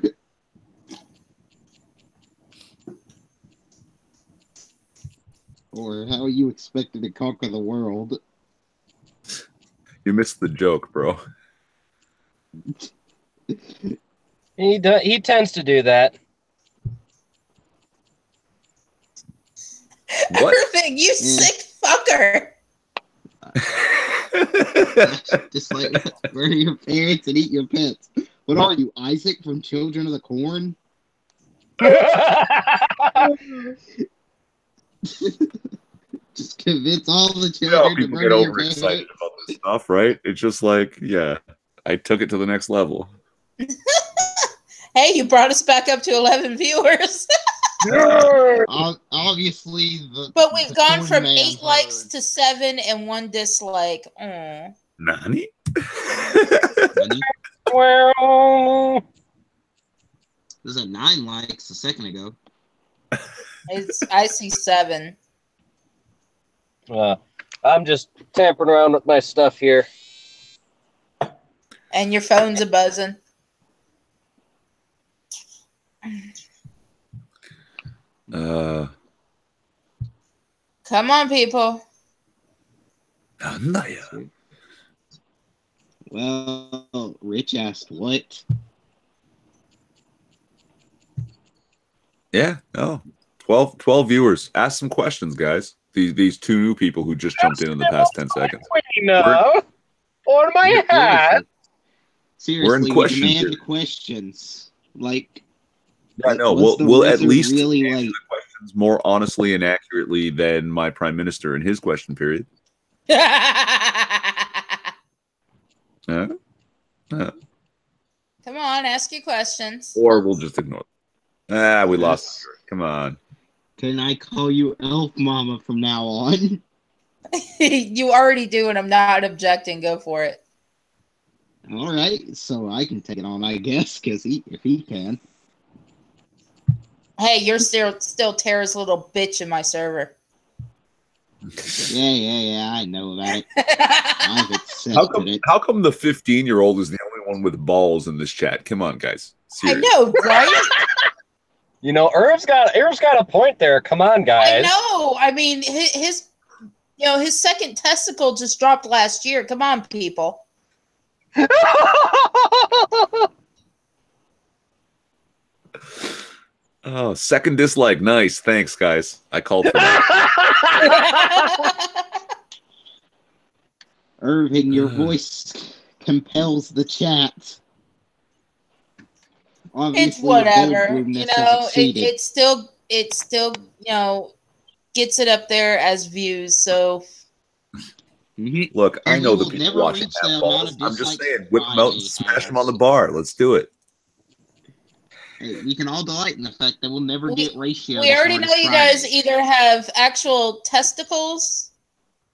Or how are you expected to conquer the world? You missed the joke, bro. He tends to do that. What? Irving, you sick fucker! Just like bury your parents and eat your pets. What are you, Isaac from Children of the Corn? Just convince all the children to People murder get your overexcited parents. about this stuff, right? It's just like, yeah, I took it to the next level. Hey, you brought us back up to 11 viewers. Obviously, but we've gone corn from man 8 likes heard. to 7 and 1 dislike. Aww. Nani? Nani? Well, There's a 9 likes a second ago. I see 7. I'm just tampering around with my stuff here. And your phone's a buzzing. Come on, people. Well, Rich asked what? Yeah, no. 12 viewers. Ask some questions, guys. These 2 new people who just jumped in the past 10 seconds. On my hat. Seriously, question we demand period. questions. Like, Yeah, no, was the we'll at wizard least really answer like the questions more honestly and accurately than my prime minister in his question period. Come on, ask your questions. Or we'll just ignore them. We lost. Come on. Can I call you Elf Mama from now on? You already do, and I'm not objecting. Go for it. All right, so I can take it on, I guess, because if he can. Hey, you're still Tara's little bitch in my server. Yeah, I know about it. I've accepted it. How come the 15-year-old is the only one with balls in this chat? Come on, guys. Seriously. I know, right? You know, Irv's got a point there. Come on, guys. I know. I mean, his second testicle just dropped last year. Come on, people. Oh, second dislike. Nice. Thanks, guys. I called for that. Irving, your voice compels the chat. Obviously, It's whatever. It's still gets it up there as views. So Look, I And know we the will people never watching reach the have amount balls. of I'm just dislikes saying, whip them out and Friday smash them has. on the bar. Let's do it. Hey, we can all delight in the fact that we'll never get ratio. we already know you guys either have actual testicles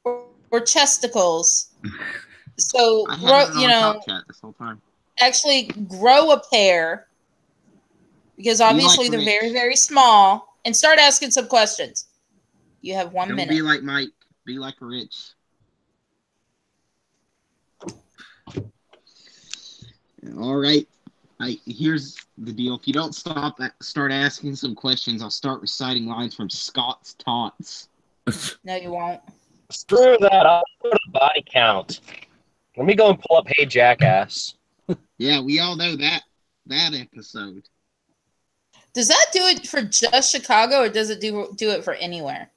or chesticles. So I had it on top chat this whole time. actually grow a pair because obviously they're very, very small, and start asking some questions. You have 1 minute. Don't be like Mike. Be like Rich. All right. Here's the deal. If you don't start asking some questions, I'll start reciting lines from Scott's Taunts. No, you won't. Screw that. I'll go to the body count. Let me go and pull up Hey Jackass. Yeah, we all know that episode. Does that do it for just Chicago, or does it do it for anywhere?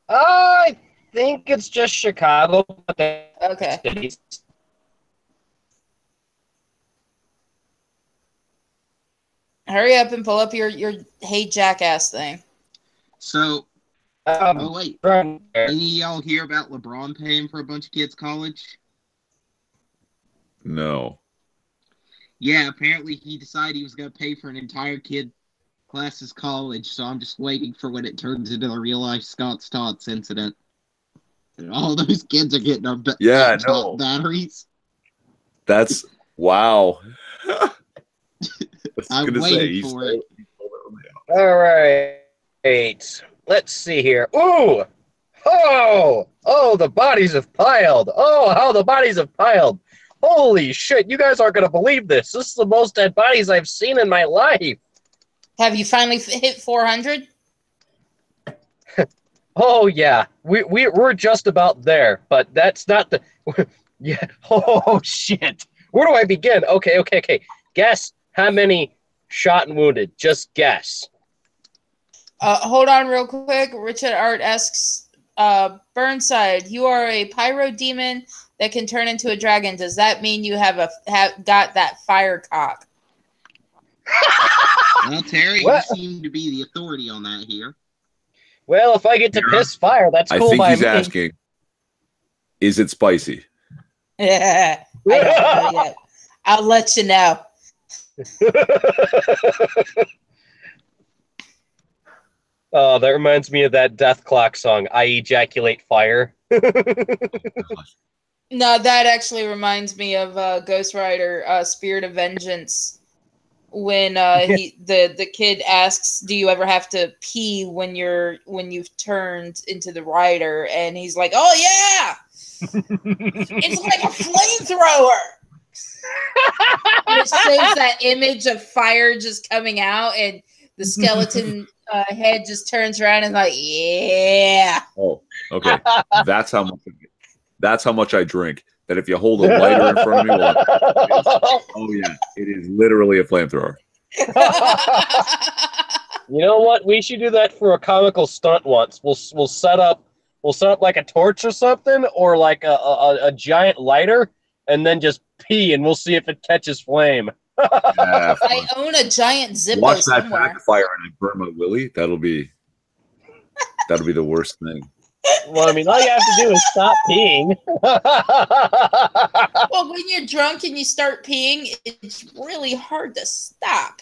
I think it's just Chicago. Okay. Cities. Hurry up and pull up your Hey Jackass thing. So, oh wait, any of y'all hear about LeBron paying for a bunch of kids' college? No. Yeah, apparently he decided he was going to pay for an entire class's college, so I'm just waiting for when it turns into a real-life Scott's Tots incident. And all those kids are getting our batteries. That's wow. I'm waiting for it. All right. Let's see here. Ooh! Oh, the bodies have piled. Oh, how the bodies have piled. Holy shit, you guys aren't going to believe this. This is the most dead bodies I've seen in my life. Have you finally hit 400? Oh, yeah. We're just about there, but that's not the... yeah. Oh, shit. Where do I begin? Okay. Guess how many shot and wounded. Just guess. Hold on real quick. Richard Art asks, Burnside, you are a pyro demon that can turn into a dragon. Does that mean you have got that fire cock? Well, Terry, you seem to be the authority on that here. Well, if I get to piss fire, that's cool by me. I think he's asking, is it spicy? Yeah. I don't know yet. I'll let you know. Oh, that reminds me of that Death Clock song, I Ejaculate Fire. No, that actually reminds me of Ghost Rider, Spirit of Vengeance, when the kid asks, "Do you ever have to pee when you've turned into the rider?" And he's like, "Oh yeah, it's like a flamethrower." And it shows that image of fire just coming out, and the skeleton head just turns around and like, "Yeah." Oh, okay. That's how much I drink. That if you hold a lighter in front of me, oh yeah, it is literally a flamethrower. You know what? We should do that for a comical stunt once. We'll set up like a torch or something, or like a giant lighter, and then just pee, and we'll see if it catches flame. Yeah, I own a giant Zippo watch that somewhere. backfire and I burn my willy. That'll be the worst thing. Well, I mean, all you have to do is stop peeing. Well, when you're drunk and you start peeing, it's really hard to stop.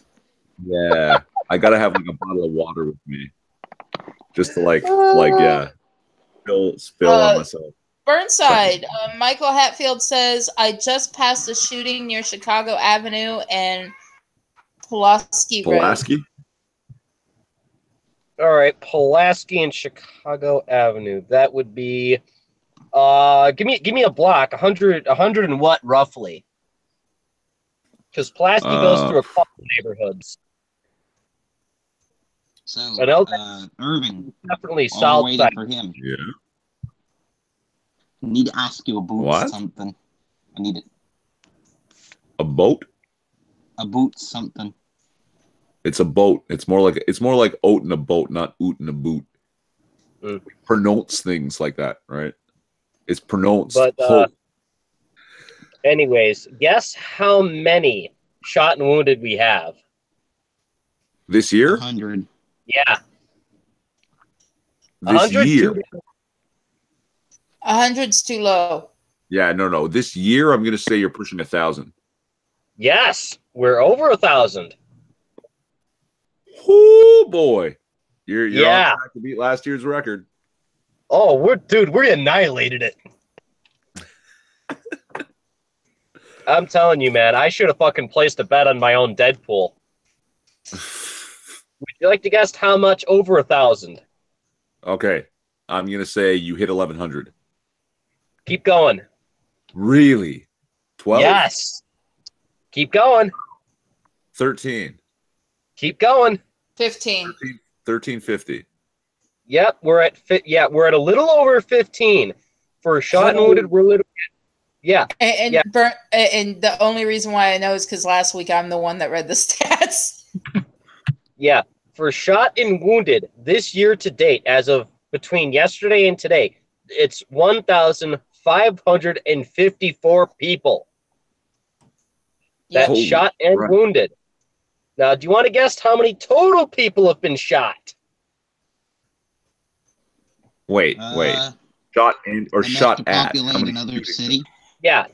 Yeah, I gotta have like a bottle of water with me, just to spill on myself. Burnside, Michael Hatfield says, "I just passed a shooting near Chicago Avenue and Pulaski Road." Pulaski? All right, Pulaski and Chicago Avenue. That would be, give me a block. 100 and what roughly? Because Pulaski goes through a couple neighborhoods. So, Irving, definitely south waiting side for him. Yeah. I need to ask you about something. I need it. A boat? A boot something. It's a boat. It's more like oat in a boat, not oot in a boot. Pronounce things like that, right? It's pronounced. But anyways, guess how many shot and wounded we have this year? 100. Yeah. This year. 100's too low. Yeah, no. This year, I'm gonna say you're pushing 1,000. Yes, we're over 1,000. Oh boy, you're on yeah track to beat last year's record. Oh, we annihilated it. I'm telling you, man, I should have fucking placed a bet on my own Deadpool. Would you like to guess how much over 1,000? Okay, I'm gonna say you hit 1,100. Keep going. Really? 12? Yes. Keep going. 13. Keep going. 15. 1350. Yep, we're at a little over 15 for shot and wounded. We're a little. Yeah. And the only reason why I know is because last week I'm the one that read the stats. Yeah, for shot and wounded this year to date, as of between yesterday and today, it's 1,554 people that shot and wounded. Now, do you want to guess how many total people have been shot? Wait. Shot and or shot at another city? Yeah,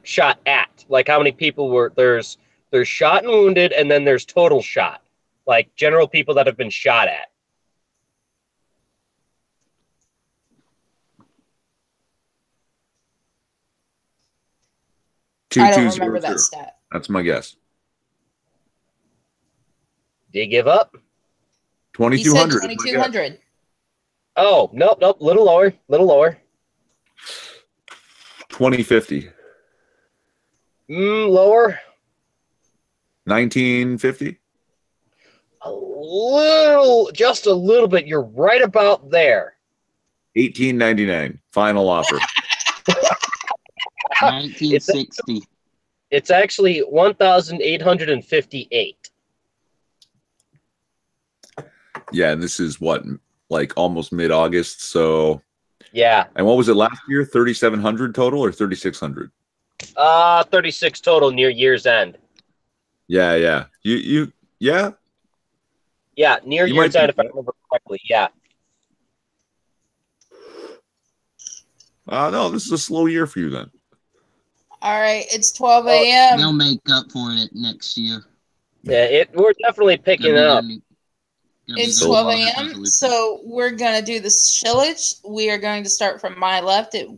shot at. Like how many people were there's shot and wounded, and then there's total shot. Like general people that have been shot at. I don't remember that stat. That's my guess. Do you give up? 2,200. 2,200. Oh, nope. Little lower. 2050. Lower. 1950. Just a little bit. You're right about there. 1899. Final offer. 1960. It's actually 1,858. Yeah, and this is what, like almost mid-August, so yeah. And what was it last year? 3,700 total or 3,600? 36 total near year's end. Yeah. Yeah, near year's end, if I remember correctly. Yeah. No, this is a slow year for you then. All right, it's 12 a.m. They'll make up for it next year. Yeah, we're definitely picking it up. It's 12 a.m. So we're gonna do the shillage. We are going to start from my left. It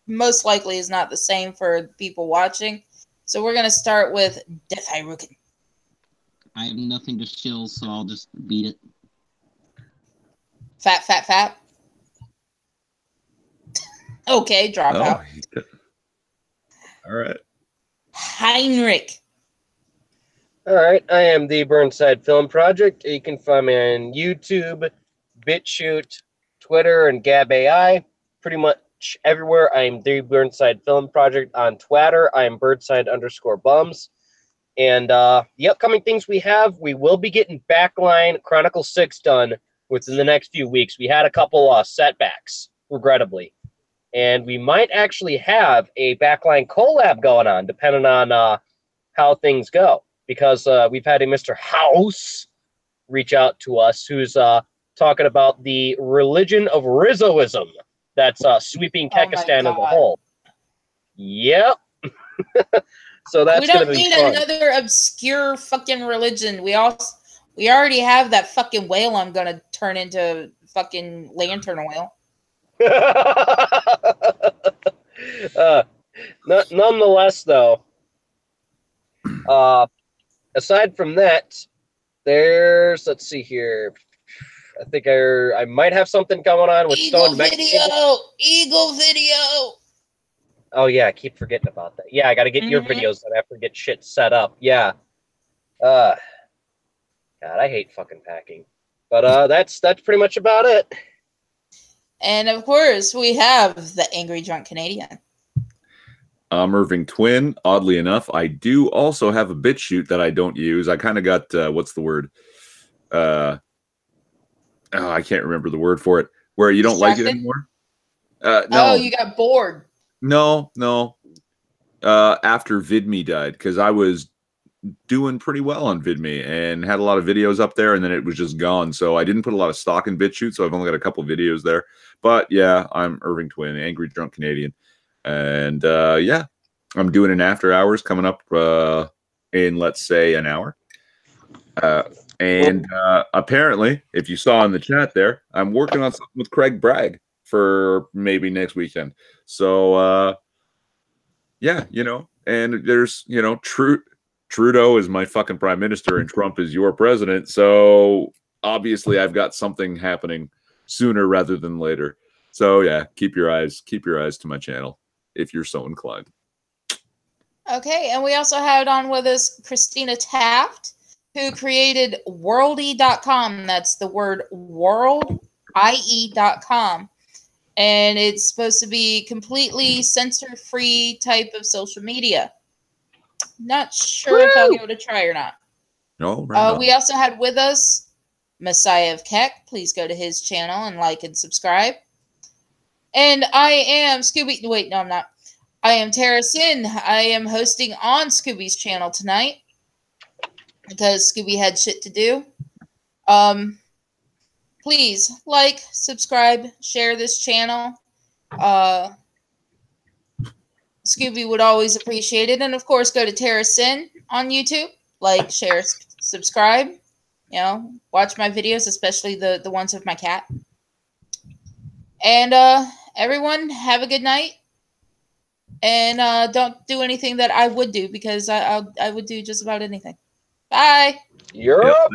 most likely is not the same for people watching. So we're gonna start with Defy Rookin. I have nothing to shill, so I'll just beat it. Fat, fat, fat. Okay, drop out. All right. Heinrich. All right, I am the Burnside Film Project. You can find me on YouTube, BitChute, Twitter, and Gab AI. Pretty much everywhere. I am the Burnside Film Project. On Twitter, I am Burnside_bums. And the upcoming things we have, we will be getting Backline Chronicle 6 done within the next few weeks. We had a couple setbacks, regrettably. And we might actually have a Backline collab going on, depending on how things go. Because we've had a Mr. House reach out to us who's talking about the religion of Rizzoism that's sweeping Kekistan as a whole. Yep. So that's going to be fun. We don't need another obscure fucking religion. We already have that fucking whale I'm going to turn into fucking lantern oil. Nonetheless, though, aside from that, let's see here. I think I might have something going on with Stone Eagle video. Oh yeah, I keep forgetting about that. Yeah, I got to get your videos done after get shit set up. Yeah. God, I hate fucking packing. But that's pretty much about it. And of course, we have the Angry Drunk Canadian. I'm Irving Twin. Oddly enough, I do also have a BitChute that I don't use. I kind of got what's the word? I can't remember the word for it. Where you don't like it anymore. No. Oh, you got bored. No. After VidMe died, because I was doing pretty well on VidMe and had a lot of videos up there, and then it was just gone. So I didn't put a lot of stock in BitChute, so I've only got a couple videos there. But yeah, I'm Irving Twin, Angry Drunk Canadian. And yeah, I'm doing an after hours coming up in, let's say, an hour. And apparently, if you saw in the chat there, I'm working on something with Craig Bragg for maybe next weekend. So yeah, and there's, Trudeau is my fucking prime minister and Trump is your president. So obviously I've got something happening sooner rather than later. So yeah, keep your eyes to my channel if you're so inclined. Okay, and we also had on with us Christina Taft, who created worldy.com. That's the word world, IE.com. And it's supposed to be completely censor-free type of social media. Not sure if I'll give it a try or not. No, right we also had with us Messiah of Keck. Please go to his channel and like and subscribe. And I am Scoobie. Wait, no, I'm not. I am Tara Sin. I am hosting on Scoobie's channel tonight because Scoobie had shit to do. Please like, subscribe, share this channel. Scoobie would always appreciate it. And of course, go to Tara Sin on YouTube. Like, share, subscribe. Watch my videos, especially the ones of my cat. And everyone, have a good night. And don't do anything that I would do because I would do just about anything. Bye. You're up.